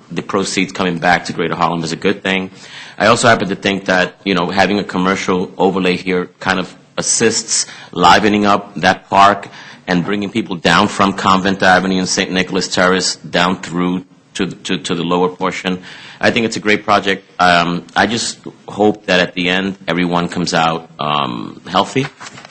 the proceeds coming back to Greater Harlem is a good thing. I also happen to think that having a commercial overlay here kind of assists livening up that park and bringing people down from Convent Avenue and St. Nicholas Terrace down through to the lower portion. I think it's a great project. I just hope that at the end everyone comes out healthy,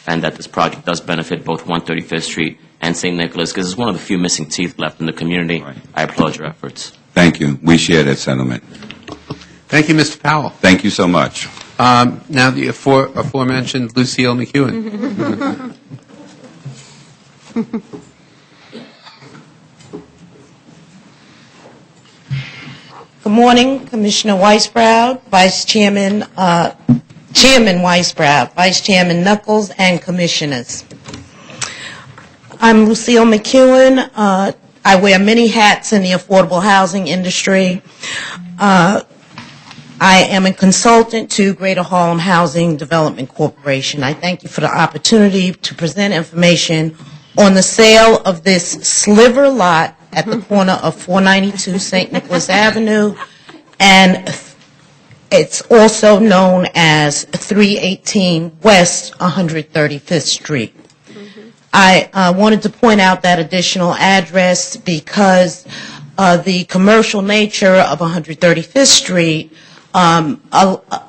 and that this project does benefit both 135th Street and St. Nicholas, because it's one of the few missing teeth left in the community. I applaud your efforts. Thank you. We share that sentiment. Thank you, Mr. Powell. Thank you so much. Now the aforementioned Lucille Mcewen. Good morning, Commissioner Weisbrod, Chairman Weisbrod, Vice Chairman Knuckles, and Commissioners. I'm Lucille Mcewen. I wear many hats in the affordable housing industry. I am a consultant to Greater Harlem Housing Development Corporation. I thank you for the opportunity to present information on the sale of this sliver lot at the corner of 492 St. Nicholas Avenue, and it's also known as 318 West 135th Street. I wanted to point out that additional address because the commercial nature of 135th Street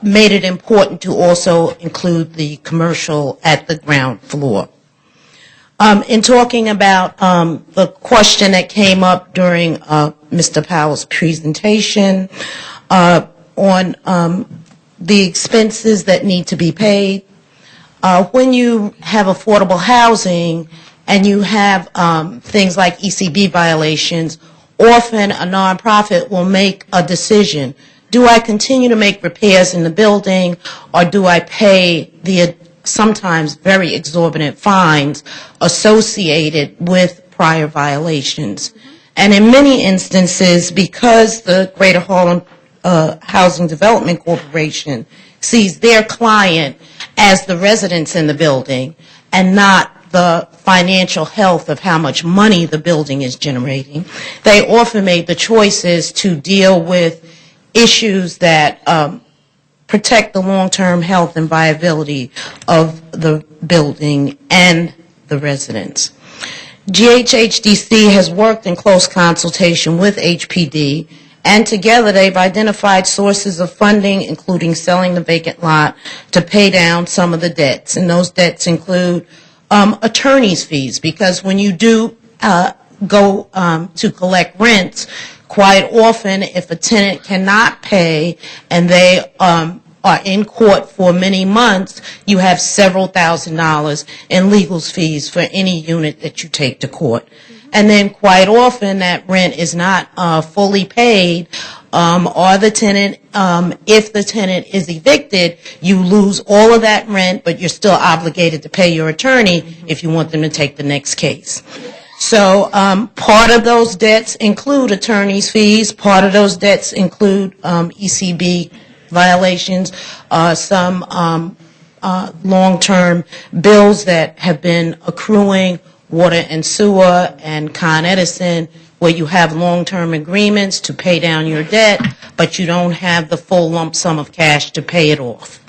made it important to also include the commercial at the ground floor. In talking about the question that came up during Mr. Powell's presentation on the expenses that need to be paid, when you have affordable housing and you have things like ECB violations, often a nonprofit will make a decision. Do I continue to make repairs in the building, or do I pay the sometimes very exorbitant fines associated with prior violations? And in many instances, because the Greater Harlem Housing Development Corporation sees their client as the residents in the building and not the financial health of how much money the building is generating, they often made the choices to deal with issues that protect the long-term health and viability of the building and the residents. GHHDC has worked in close consultation with HPD, and together they've identified sources of funding, including selling the vacant lot to pay down some of the debts. And those debts include attorney's fees, because when you do go to collect rents, quite often, if a tenant cannot pay and they are in court for many months, you have several $1,000s in legal fees for any unit that you take to court. And then quite often, that rent is not fully paid, or the tenant, if the tenant is evicted, you lose all of that rent, but you're still obligated to pay your attorney if you want them to take the next case. So part of those debts include attorney's fees. Part of those debts include ECB violations, some long-term bills that have been accruing, water and sewer and Con Edison, where you have long-term agreements to pay down your debt, but you don't have the full lump sum of cash to pay it off.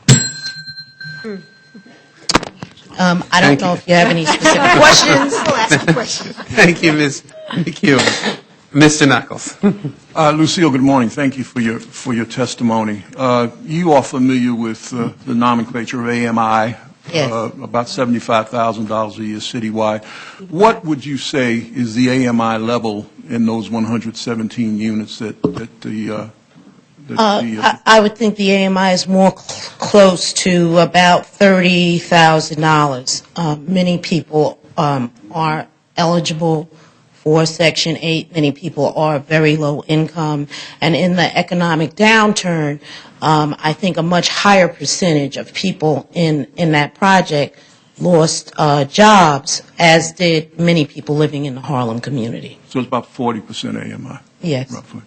I don't know if you have any specific questions. We'll ask the question. Thank you, Ms. McEwen. Mr. Knuckles. Lucille, good morning. Thank you for your testimony. You are familiar with the nomenclature of AMI, yes. About $75,000 a year citywide. What would you say is the AMI level in those 117 units that the I would think the AMI is more close to about $30,000. Many people are eligible for Section 8. Many people are very low income. And in the economic downturn, I think a much higher percentage of people in that project lost jobs, as did many people living in the Harlem community. So it's about 40% AMI? Yes. Roughly.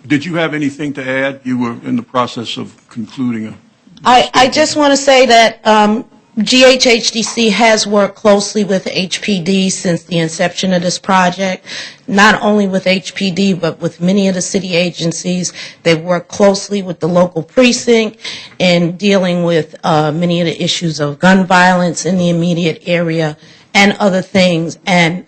Did you have anything to add? You were in the process of concluding. I just want to say that GHHDC has worked closely with HPD since the inception of this project, not only with HPD, but with many of the city agencies. They've worked closely with the local precinct in dealing with many of the issues of gun violence in the immediate area and other things. And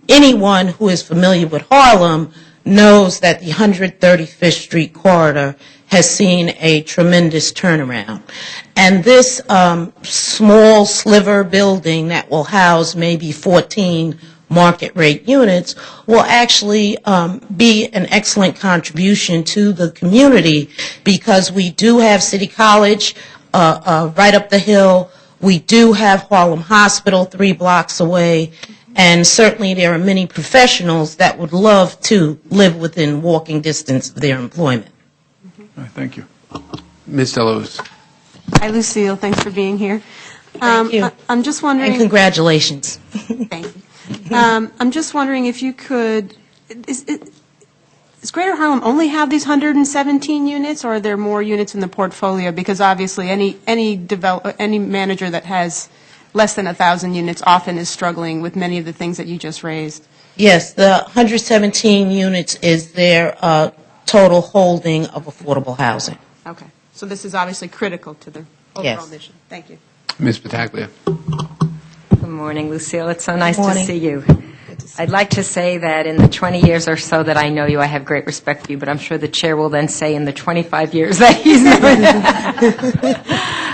anyone who is familiar with Harlem knows that the 135th Street corridor has seen a tremendous turnaround. And this small sliver building that will house maybe 14 market rate units will actually be an excellent contribution to the community, because we do have City College right up the hill. We do have Harlem Hospital 3 blocks away, and certainly there are many professionals that would love to live within walking distance of their employment. All right, thank you. Ms. Deleuze. Hi, Lucille. Thanks for being here. Thank you. I'm just wondering. And congratulations. Thank you. I'm just wondering if you could. Does Greater Harlem only have these 117 units, or are there more units in the portfolio? Because obviously, any manager that has less than 1,000 units often is struggling with many of the things that you just raised. Yes, the 117 units is their total holding of affordable housing. Okay. So this is obviously critical to the overall mission. Thank you. Ms. Battaglia. Good morning, Lucille. It's so nice to morning. see you. I'd like to say that in the 20 years or so that I know you, I have great respect for you, but I'm sure the chair will then say in the 25 years that he's known you.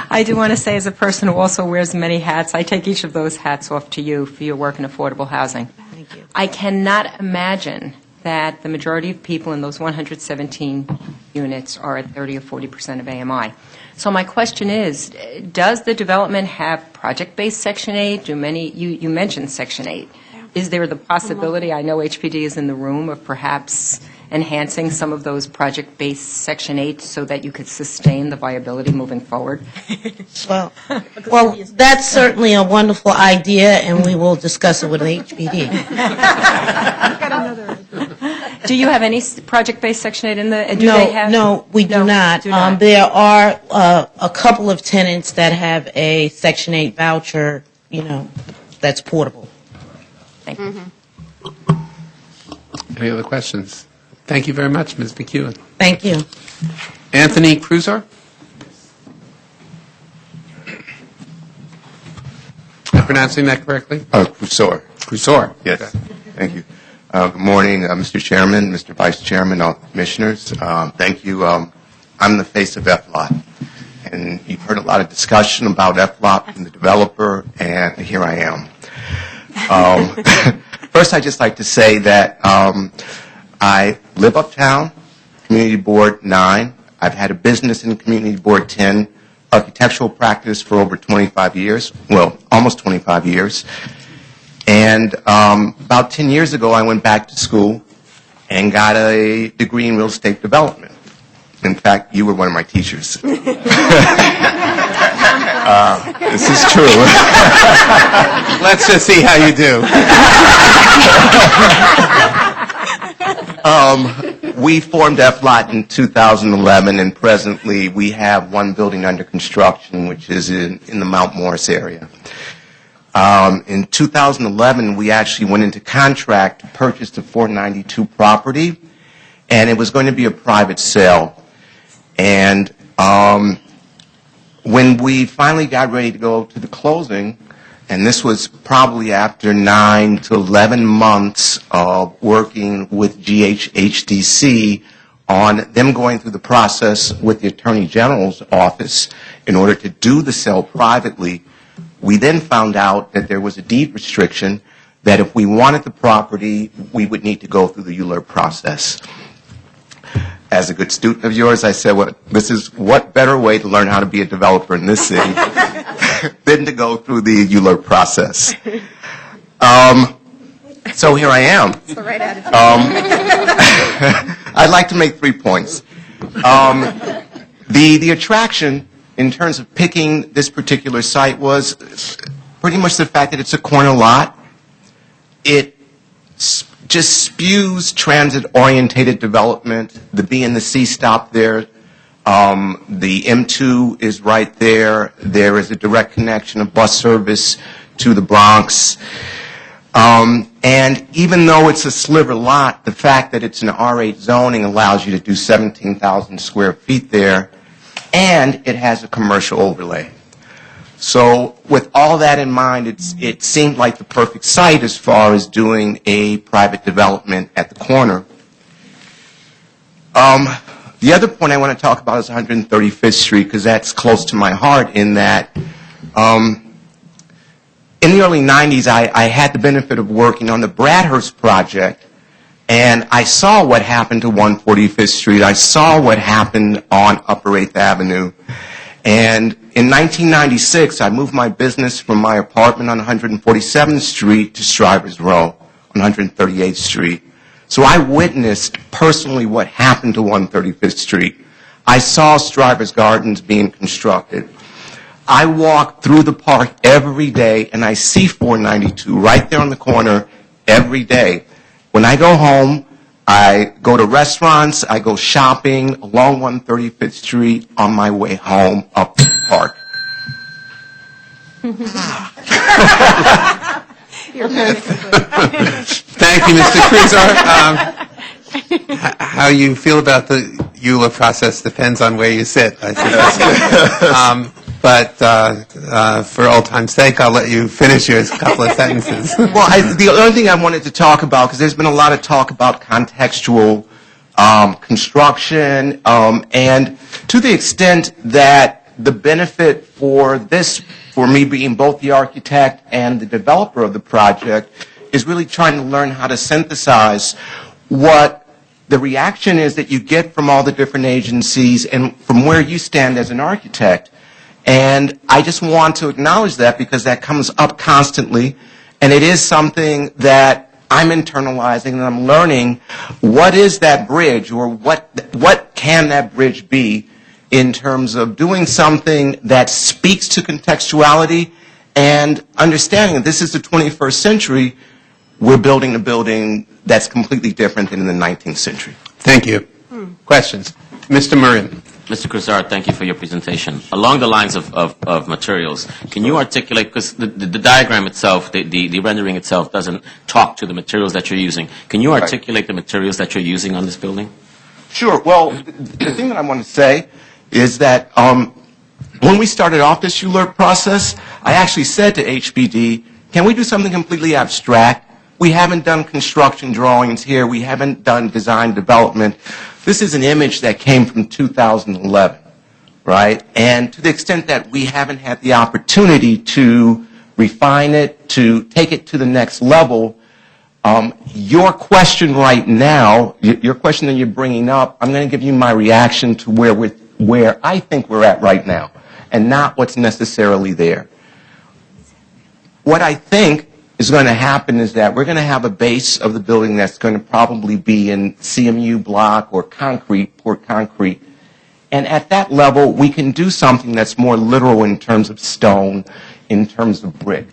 I do want to say, as a person who also wears many hats, I take each of those hats off to you for your work in affordable housing. Thank you. I cannot imagine that the majority of people in those 117 units are at 30 or 40% of AMI. So my question is, does the development have project-based Section 8? You mentioned Section 8. Is there the possibility, I know HPD is in the room, of perhaps enhancing some of those project-based Section 8 so that you could sustain the viability moving forward? Well, that's certainly a wonderful idea, and we will discuss it with HPD. Do you have any project-based Section 8 in the, No, we do not. There are a couple of tenants that have a Section 8 voucher, that's portable. Thank you. Any other questions? Thank you very much, Ms. McEwen. Thank you. Anthony Cruzar? Am I pronouncing that correctly? Cruzor. Cruzor. Yes. Okay. Thank you. Good morning, Mr. Chairman, Mr. Vice Chairman, all commissioners. Thank you. I'm the face of FLOT, and you've heard a lot of discussion about FLOT and the developer, and here I am. First, I'd just like to say that I live uptown, Community Board 9. I've had a business in Community Board 10, architectural practice for over 25 years, well, almost 25 years. And about 10 years ago, I went back to school and got a degree in real estate development. In fact, you were one of my teachers. This is true. Let's just see how you do. We formed FLOT in 2011, and presently we have one building under construction, which is in the Mount Morris area. In 2011, we actually went into contract to purchase the 492 property, and it was going to be a private sale. And when we finally got ready to go to the closing, and this was probably after 9 to 11 months of working with GHHDC on them going through the process with the Attorney General's office in order to do the sale privately, we then found out that there was a deed restriction that if we wanted the property, we would need to go through the ULURP process. As a good student of yours, I said, well, what better way to learn how to be a developer in this city than to go through the ULURP process. So here I am. That's the right attitude. I'd like to make 3 points. The attraction in terms of picking this particular site was pretty much the fact that it's a corner lot. It just spews transit-orientated development. The B and the C stop there. The M2 is right there. There is a direct connection of bus service to the Bronx. And even though it's a sliver lot, the fact that it's an R8 zoning allows you to do 17,000 square feet there, and it has a commercial overlay. So with all that in mind, it seemed like the perfect site as far as doing a private development at the corner. The other point I want to talk about is 135th Street, because that's close to my heart in that in the early 90s, I had the benefit of working on the Bradhurst project, and I saw what happened to 145th Street. I saw what happened on Upper 8th Avenue. And in 1996, I moved my business from my apartment on 147th Street to Strivers Row on 138th Street. So I witnessed personally what happened to 135th Street. I saw Strivers Gardens being constructed. I walk through the park every day, and I see 492 right there on the corner every day. When I go home, I go to restaurants, I go shopping along 135th Street on my way home up to the park. Thank you, Mr. Cruzar. How you feel about the EULA process depends on where you sit, I suppose. But for old time's sake, I'll let you finish your couple of sentences. Well, the other thing I wanted to talk about, because there's been a lot of talk about contextual construction, and to the extent that the benefit for this, for me being both the architect and the developer of the project, is really trying to learn how to synthesize what the reaction is that you get from all the different agencies and from where you stand as an architect. And I just want to acknowledge that because that comes up constantly, and it is something that I'm internalizing and I'm learning what is that bridge, or what can that bridge be in terms of doing something that speaks to contextuality and understanding that this is the 21st century. We're building a building that's completely different than in the 19th century. Thank you. Questions? Mr. Murrin. Mr. Cruzar, thank you for your presentation. Along the lines of materials, can you articulate, because the diagram itself, the rendering itself doesn't talk to the materials that you're using. Can you articulate the materials that you're using on this building? Sure. Well, the thing that I want to say is that when we started off this ULERT process, I actually said to HBD, can we do something completely abstract? We haven't done construction drawings here. We haven't done design development. This is an image that came from 2011, right? And to the extent that we haven't had the opportunity to refine it, to take it to the next level, your question right now, your question that you're bringing up, I'm going to give you my reaction to where I think we're at right now, and not what's necessarily there. What I think is going to happen is that we're going to have a base of the building that's going to probably be in CMU block or concrete, poured concrete. And at that level, we can do something that's more literal in terms of stone, in terms of brick,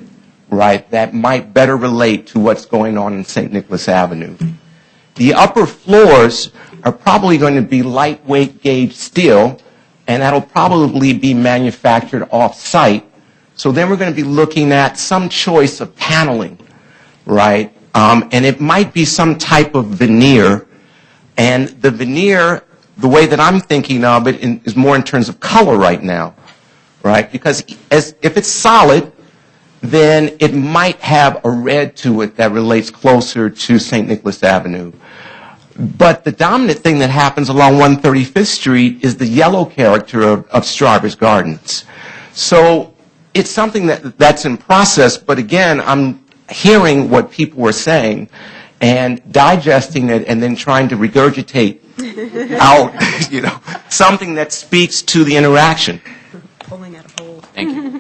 right? That might better relate to what's going on in St. Nicholas Avenue. The upper floors are probably going to be lightweight gauge steel, and that'll probably be manufactured off-site. So then we're going to be looking at some choice of paneling, right? And it might be some type of veneer. And the veneer, the way that I'm thinking of it is more in terms of color right now, right? Because if it's solid, then it might have a red to it that relates closer to St. Nicholas Avenue. But the dominant thing that happens along 135th Street is the yellow character of Strivers Gardens. So it's something that's in process, but again, I'm hearing what people were saying and digesting it and then trying to regurgitate out, something that speaks to the interaction. Pulling out a hole. Thank you.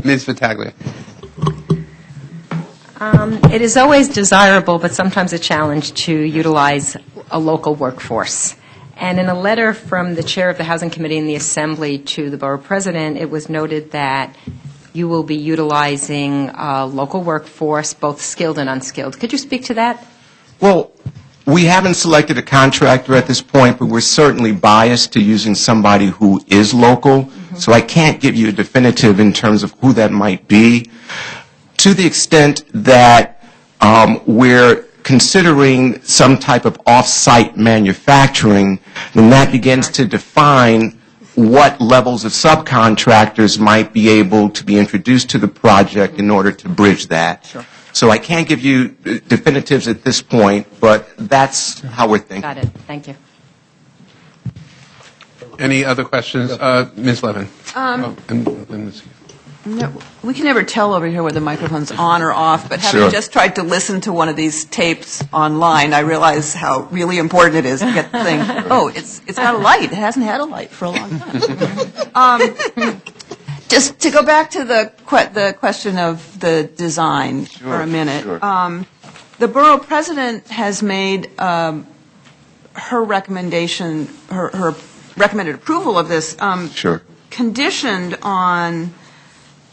Ms. Vitaglia. It is always desirable, but sometimes a challenge, to utilize a local workforce. And in a letter from the chair of the Housing Committee in the Assembly to the Borough President, it was noted that you will be utilizing a local workforce, both skilled and unskilled. Could you speak to that? Well, we haven't selected a contractor at this point, but we're certainly biased to using somebody who is local. Mm-hmm. So I can't give you a definitive in terms of who that might be. To the extent that we're considering some type of off-site manufacturing, then that begins to define what levels of subcontractors might be able to be introduced to the project in order to bridge that. Sure. So I can't give you definitives at this point, but that's how we're thinking. Got it. Thank you. Any other questions? Ms. Levin. No, we can never tell over here whether the microphone's on or off, but having Sure. just tried to listen to one of these tapes online, I realize how really important it is to get the thing, oh, it's got a light. It hasn't had a light for a long time. Just to go back to the question of the design for a minute. Sure. The borough president has made her recommendation, her recommended approval of this Sure. conditioned on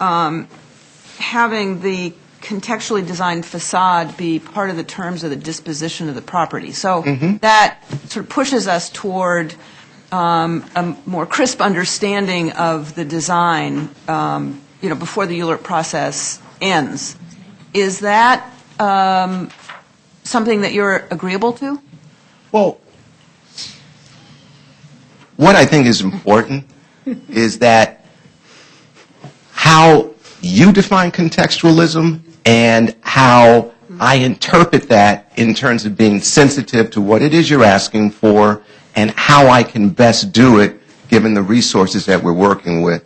having the contextually designed facade be part of the terms of the disposition of the property. So that sort of pushes us toward a more crisp understanding of the design, before the ULURP process ends. Is that something that you're agreeable to? Well, what I think is important is that how you define contextualism and how I interpret that in terms of being sensitive to what it is you're asking for and how I can best do it given the resources that we're working with.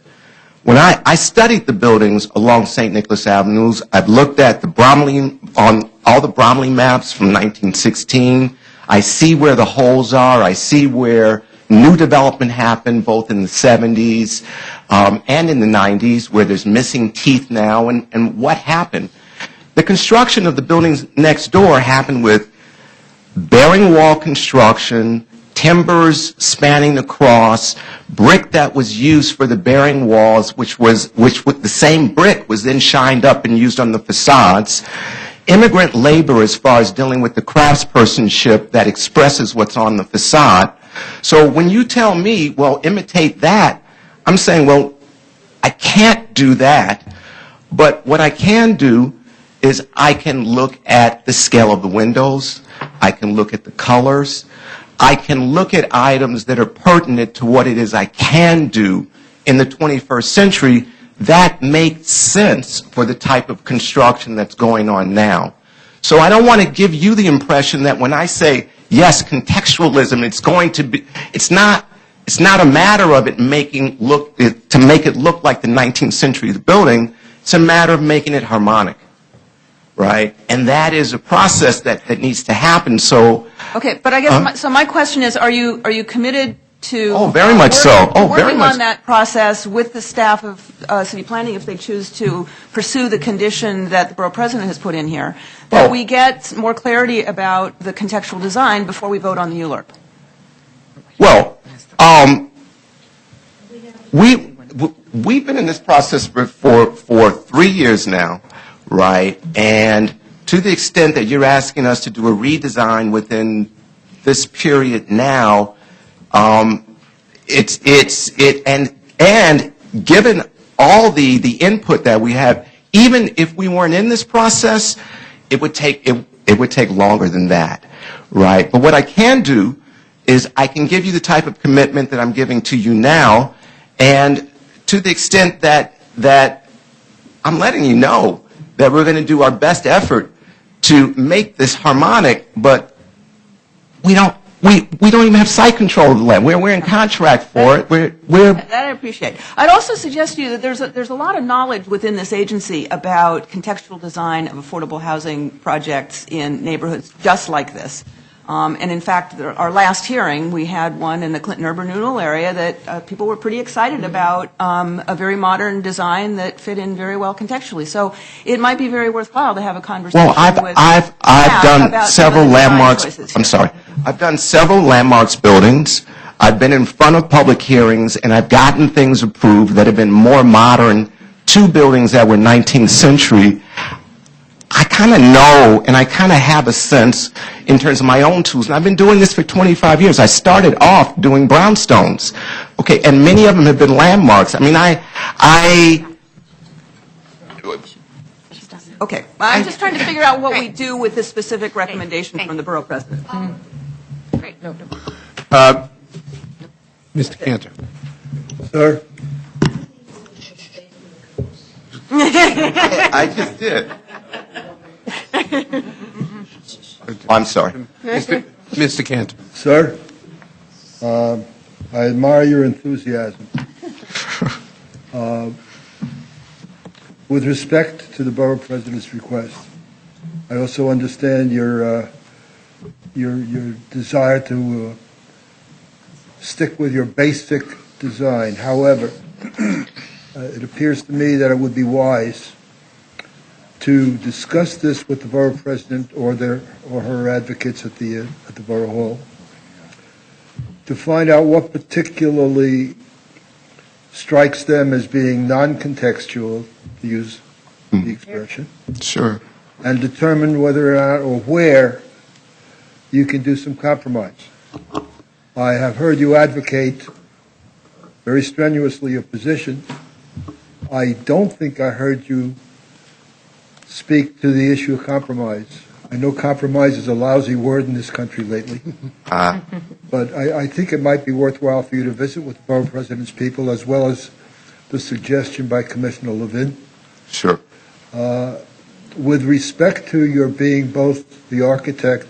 When I studied the buildings along St. Nicholas Avenues, I've looked at the Bromley, on all the Bromley maps from 1916. I see where the holes are. I see where new development happened both in the 70s and in the 90s, where there's missing teeth now, and what happened. The construction of the buildings next door happened with bearing wall construction, timbers spanning the cross, brick that was used for the bearing walls, which with the same brick was then shined up and used on the facades. Immigrant labor as far as dealing with the craftspersonship that expresses what's on the facade. So when you tell me, well, imitate that, I'm saying, well, I can't do that, but what I can do is I can look at the scale of the windows, I can look at the colors, I can look at items that are pertinent to what it is I can do in the 21st century that makes sense for the type of construction that's going on now. So I don't want to give you the impression that when I say, yes, contextualism, it's not a matter of it to make it look like the 19th century building. It's a matter of making it harmonic, right? And that is a process that needs to happen. So, okay, but I guess my question is: Are you committed to? Oh, very much so. Oh, very working much. on that process with the staff of city planning if they choose to pursue the condition that the borough president has put in here, that we get more clarity about the contextual design before we vote on the ULURP. Well, we've been in this process for 3 years now, right? And to the extent that you're asking us to do a redesign within this period now, and given all the input that we have, even if we weren't in this process, it would take longer than that, right? But what I can do is I can give you the type of commitment that I'm giving to you now, and to the extent that I'm letting you know that we're going to do our best effort to make this harmonic, but we don't even have site control of the land. We're in contract for it. That I appreciate. I'd also suggest to you that there's a lot of knowledge within this agency about contextual design of affordable housing projects in neighborhoods just like this. And in fact, our last hearing, we had one in the Clinton urban renewal area that people were pretty excited about, a very modern design that fit in very well contextually. So it might be very worthwhile to have a conversation with I've done several landmarks. I'm sorry. I've done several landmarks buildings. I've been in front of public hearings, and I've gotten things approved that have been more modern to buildings that were 19th century. I kind of know, and I kind of have a sense in terms of my own tools. And I've been doing this for 25 years. I started off doing brownstones, okay, and many of them have been landmarks. I mean, Okay, I'm just trying to figure out what we do with this specific recommendation from the borough president. Great. Mr. Cantor. Sir? I just did. I'm sorry. Mr. Cantor. Sir? I admire your enthusiasm. with respect to the Borough President's request, I also understand your desire to stick with your basic design. However, it appears to me that it would be wise to discuss this with the Borough President or her advocates at the Borough Hall to find out what particularly strikes them as being non-contextual, to use the expression. Sure. And determine whether or not or where you can do some compromise. I have heard you advocate very strenuously your position. I don't think I heard you speak to the issue of compromise. I know compromise is a lousy word in this country lately. But I think it might be worthwhile for you to visit with the Borough President's people, as well as the suggestion by Commissioner Levin. Sure. With respect to your being both the architect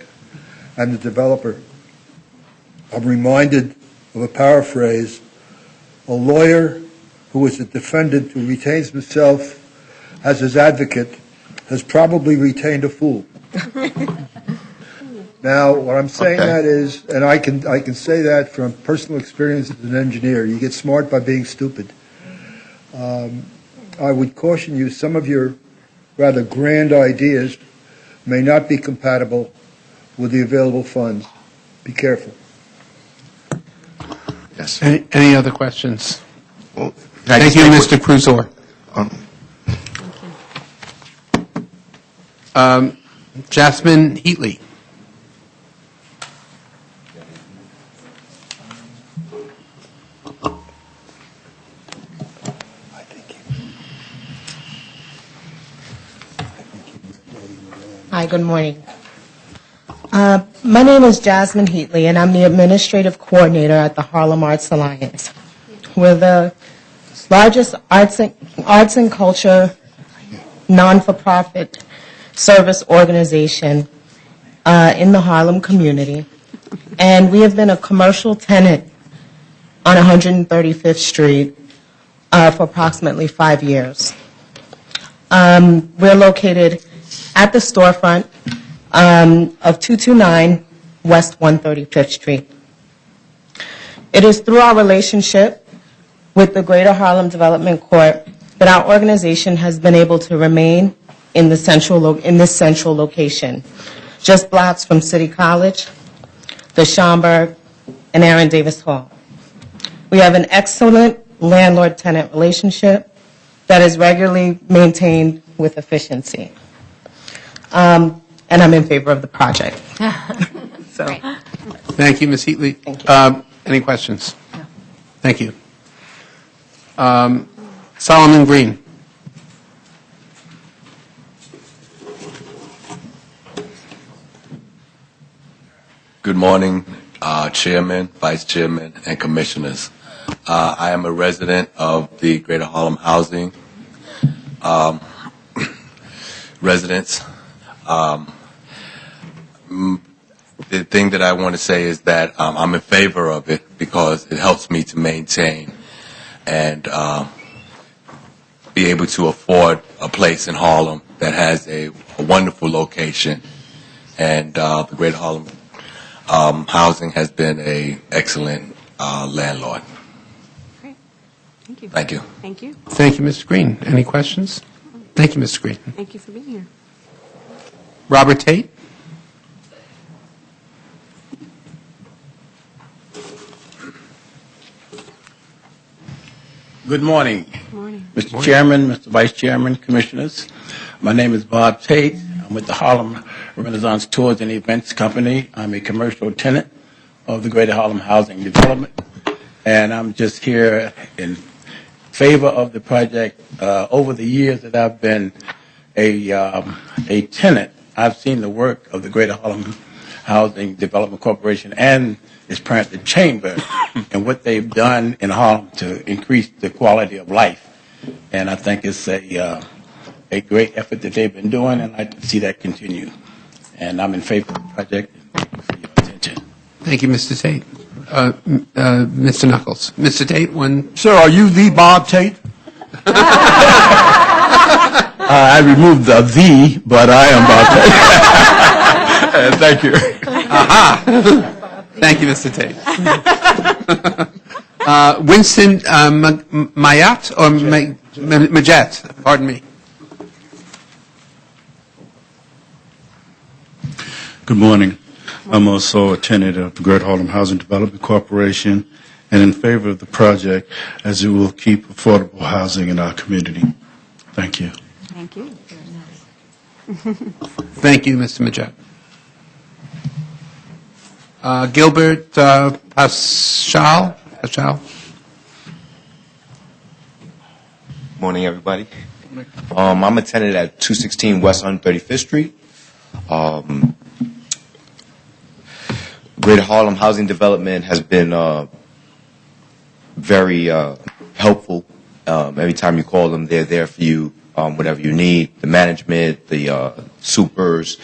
and the developer, I'm reminded of a paraphrase. A lawyer who is a defendant who retains himself as his advocate has probably retained a fool. Now, what I'm saying that is, and I can say that from personal experience as an engineer, you get smart by being stupid. I would caution you, some of your rather grand ideas may not be compatible with the available funds. Be careful. Yes. Any other questions? Well, Thank you, Mr. Cruzor. Jasmine Heatley. Hi, good morning. My name is Jasmine Heatley, and I'm the Administrative Coordinator at the Harlem Arts Alliance. We're the largest arts and culture non-for-profit service organization in the Harlem community, and we have been a commercial tenant on 135th Street for approximately 5 years. We're located at the storefront of 229 West 135th Street. It is through our relationship with the Greater Harlem Development Corp that our organization has been able to remain in this central location, just blocks from City College, the Schomburg, and Aaron Davis Hall. We have an excellent landlord-tenant relationship that is regularly maintained with efficiency. And I'm in favor of the project. So. Thank you, Ms. Heatley. Thank you. Any questions? No. Thank you. Solomon Green. Good morning, Chairman, Vice Chairman, and Commissioners. I am a resident of the Greater Harlem Housing residents. The thing that I want to say is that I'm in favor of it because it helps me to maintain and be able to afford a place in Harlem that has a wonderful location, and the Greater Harlem Housing has been an excellent landlord. Great. Thank you. Thank you. Thank you. Thank you, Mr. Green. Any questions? Thank you, Mr. Green. Thank you for being here. Robert Tate. Good morning. Good morning. Mr. Chairman, Mr. Vice Chairman, Commissioners. My name is Bob Tate. I'm with the Harlem Renaissance Tours and Events Company. I'm a commercial tenant of the Greater Harlem Housing Development, and I'm just here in favor of the project. Over the years that I've been a tenant, I've seen the work of the Greater Harlem Housing Development Corporation and its parent, the Chamber, and what they've done in Harlem to increase the quality of life. And I think it's a great effort that they've been doing, and I'd like to see that continue. And I'm in favor of the project. Thank you for your attention. Thank you, Mr. Tate. Mr. Knuckles. Mr. Tate, one. Sir, are you the Bob Tate? I removed the, but I am Bob Tate. Thank you. Aha. Thank you, Mr. Tate. Winston Mayat or Majet? Pardon me. Good morning. I'm also a tenant of the Greater Harlem Housing Development Corporation and in favor of the project as it will keep affordable housing in our community. Thank you. Thank you. Thank you, Mr. Majet. Gilbert Paschal? Morning, everybody. I'm a tenant at 216 West 135th Street. Greater Harlem Housing Development has been very helpful. Every time you call them, they're there for you, whatever you need, the management, the supers.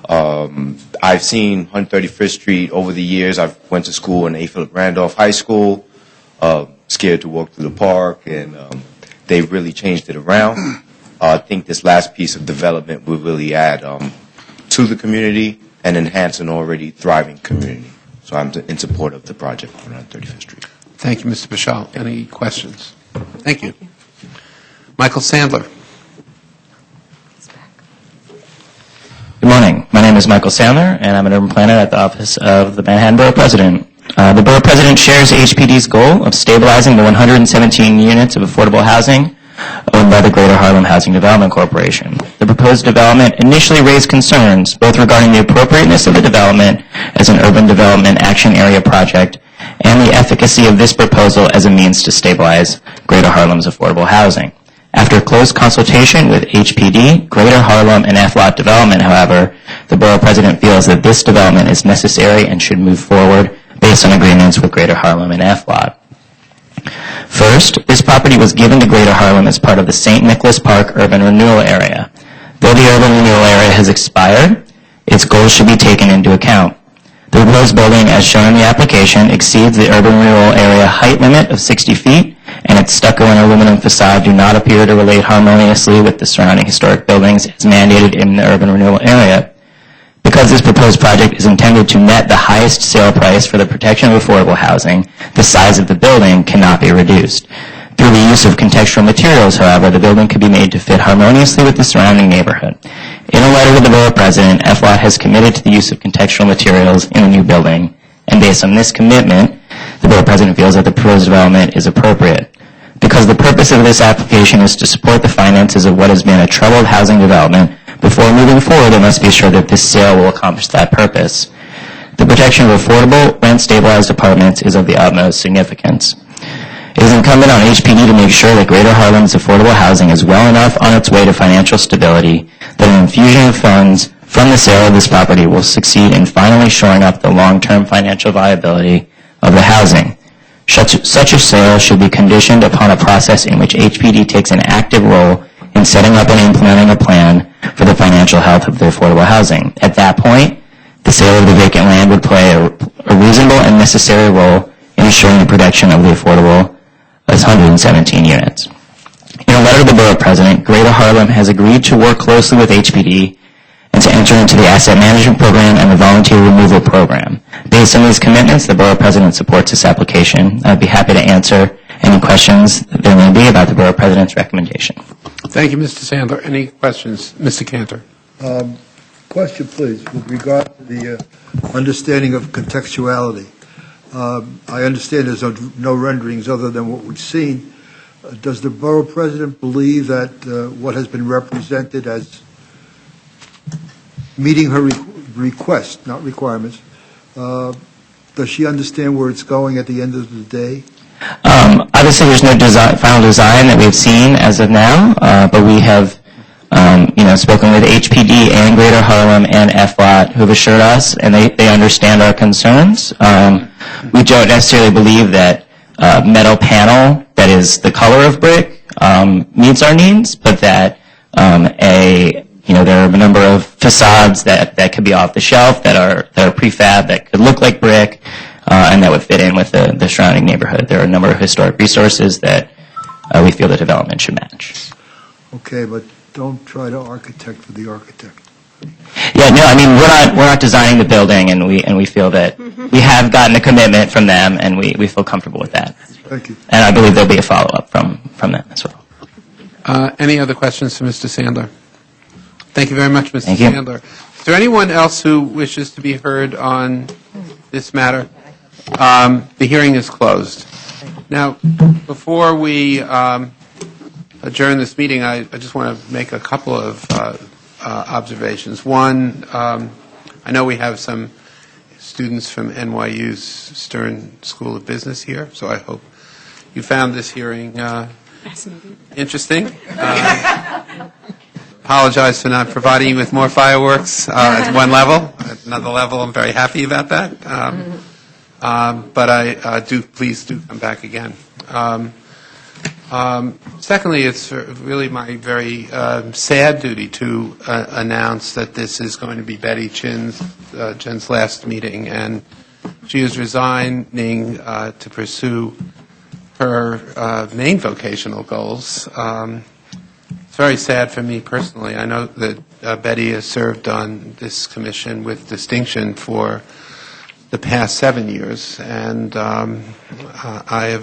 I've seen 135th Street over the years. I went to school in A. Philip Randolph High School, scared to walk through the park, and they really changed it around. I think this last piece of development will really add to the community and enhance an already thriving community. So I'm in support of the project on 135th Street. Thank you, Mr. Paschal. Any questions? Thank you. Michael Sandler. Good morning. My name is Michael Sandler, and I'm an urban planner at the Office of the Manhattan Borough President. The Borough President shares HPD's goal of stabilizing the 117 units of affordable housing owned by the Greater Harlem Housing Development Corporation. The proposed development initially raised concerns both regarding the appropriateness of the development as an urban development action area project and the efficacy of this proposal as a means to stabilize Greater Harlem's affordable housing. After close consultation with HPD, Greater Harlem, and FLOT Development, however, the Borough President feels that this development is necessary and should move forward based on agreements with Greater Harlem and FLOT. First, this property was given to Greater Harlem as part of the St. Nicholas Park Urban Renewal Area. Though the urban renewal area has expired, its goals should be taken into account. The proposed building, as shown in the application, exceeds the urban renewal area height limit of 60 feet, and its stucco and aluminum facade do not appear to relate harmoniously with the surrounding historic buildings as mandated in the urban renewal area. Because this proposed project is intended to net the highest sale price for the protection of affordable housing, the size of the building cannot be reduced. Through the use of contextual materials, however, the building could be made to fit harmoniously with the surrounding neighborhood. In a letter to the Borough President, FLOT has committed to the use of contextual materials in the new building, and based on this commitment, the Borough President feels that the proposed development is appropriate. Because the purpose of this application is to support the finances of what has been a troubled housing development, before moving forward, it must be assured that this sale will accomplish that purpose. The protection of affordable, rent-stabilized apartments is of the utmost significance. It is incumbent on HPD to make sure that Greater Harlem's affordable housing is well enough on its way to financial stability that an infusion of funds from the sale of this property will succeed in finally shoring up the long-term financial viability of the housing. Such a sale should be conditioned upon a process in which HPD takes an active role in setting up and implementing a plan for the financial health of the affordable housing. At that point, the sale of the vacant land would play a reasonable and necessary role in ensuring the protection of the affordable 117 units. In a letter to the Borough President, Greater Harlem has agreed to work closely with HPD and to enter into the Asset Management Program and the Volunteer Removal Program. Based on these commitments, the Borough President supports this application. I'd be happy to answer any questions there may be about the Borough President's recommendation. Thank you, Mr. Sandler. Any questions? Mr. Cantor. Question, please, with regard to the understanding of contextuality. I understand there's no renderings other than what we've seen. Does the Borough President believe that what has been represented as meeting her request, not requirements, does she understand where it's going at the end of the day? Obviously, there's no final design that we've seen as of now, but we have spoken with HPD and Greater Harlem and FLOT who have assured us, and they understand our concerns. We don't necessarily believe that metal panel that is the color of brick meets our needs, but that there are a number of facades that could be off the shelf that are prefab that could look like brick and that would fit in with the surrounding neighborhood. There are a number of historic resources that we feel the development should match. Okay, but Don't try to architect for the architect. Yeah, no, I mean, we're not designing the building, and we feel that we have gotten a commitment from them, and we feel comfortable with that. Thank you. And I believe there'll be a follow-up from them as well. Any other questions for Mr. Sandler? Thank you very much, Mr. Thank you. Sandler. Is there anyone else who wishes to be heard on this matter? The hearing is closed. Now, before we adjourn this meeting, I just want to make a couple of observations. One, I know we have some students from NYU's Stern School of Business here, so I hope you found this hearing interesting. Apologize for not providing you with more fireworks at one level. At another level, I'm very happy about that. But please do come back again. Secondly, it's really my very sad duty to announce that this is going to be Betty Jen's last meeting, and she is resigning to pursue her main vocational goals. It's very sad for me personally. I know that Betty has served on this commission with distinction for the past 7 years, and I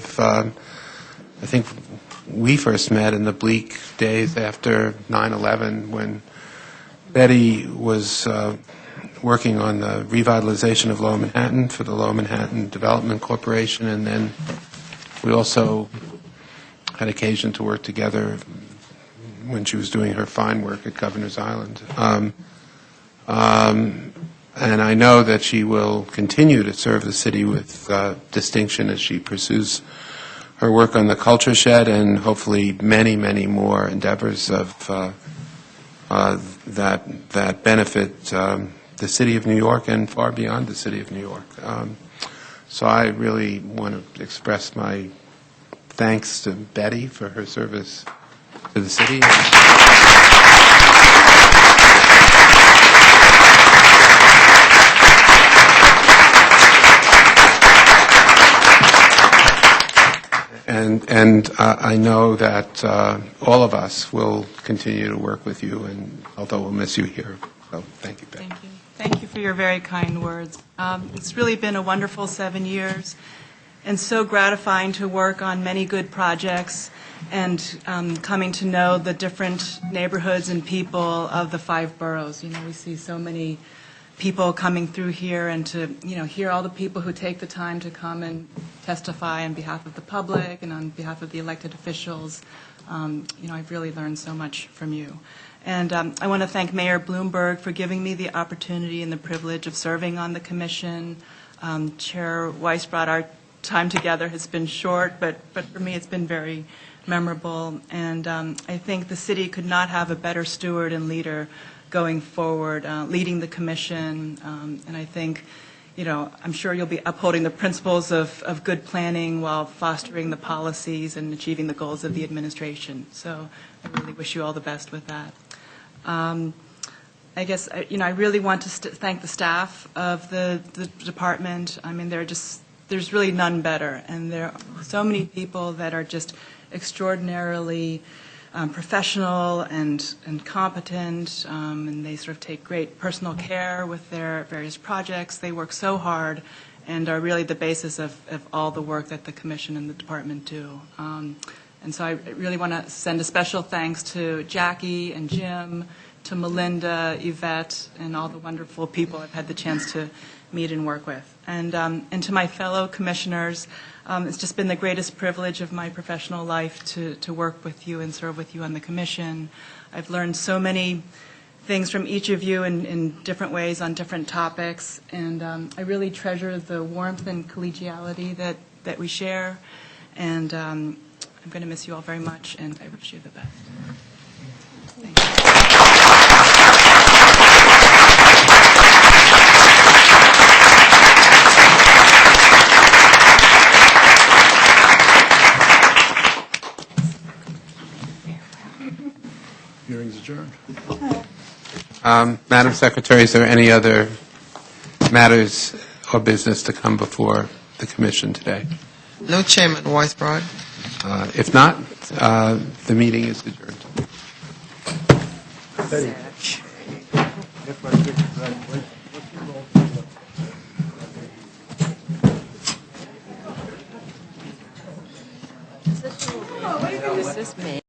think we first met in the bleak days after 9/11 when Betty was working on the revitalization of Lower Manhattan for the Lower Manhattan Development Corporation, and then we also had occasion to work together when she was doing her fine work at Governor's Island. And I know that she will continue to serve the city with distinction as she pursues her work on the Culture Shed and hopefully many, many more endeavors of that benefit the city of New York and far beyond the city of New York. So I really want to express my thanks to Betty for her service to the city. And I know that all of us will continue to work with you, and although we'll miss you here. So thank you, Betty. Thank you. Thank you for your very kind words. It's really been a wonderful 7 years and so gratifying to work on many good projects and coming to know the different neighborhoods and people of the 5 boroughs. You know, we see so many people coming through here, and to, you know, hear all the people who take the time to come and testify on behalf of the public and on behalf of the elected officials. You know, I've really learned so much from you. And I want to thank Mayor Bloomberg for giving me the opportunity and the privilege of serving on the commission. Chair Weisbrod, our time together has been short, but for me it's been very memorable. And I think the city could not have a better steward and leader going forward, leading the commission. And I think, you know, I'm sure you'll be upholding the principles of good planning while fostering the policies and achieving the goals of the administration. So I really wish you all the best with that. I guess, you know, I really want to thank the staff of the department. I mean, there's really none better. And there are so many people that are just extraordinarily professional and competent, and they sort of take great personal care with their various projects. They work so hard and are really the basis of all the work that the commission and the department do. And so I really want to send a special thanks to Jackie and Jim, to Melinda, Yvette, and all the wonderful people I've had the chance to meet and work with. And to my fellow commissioners, it's just been the greatest privilege of my professional life to work with you and serve with you on the commission. I've learned so many things from each of you in different ways on different topics, and I really treasure the warmth and collegiality that we share. And I'm going to miss you all very much, and I wish you the best. Thank you. Hearing's adjourned. Madam Secretary, is there any other matters or business to come before the commission today? No, Chairman Weisbrod. If not, the meeting is adjourned. Petty. Is this me?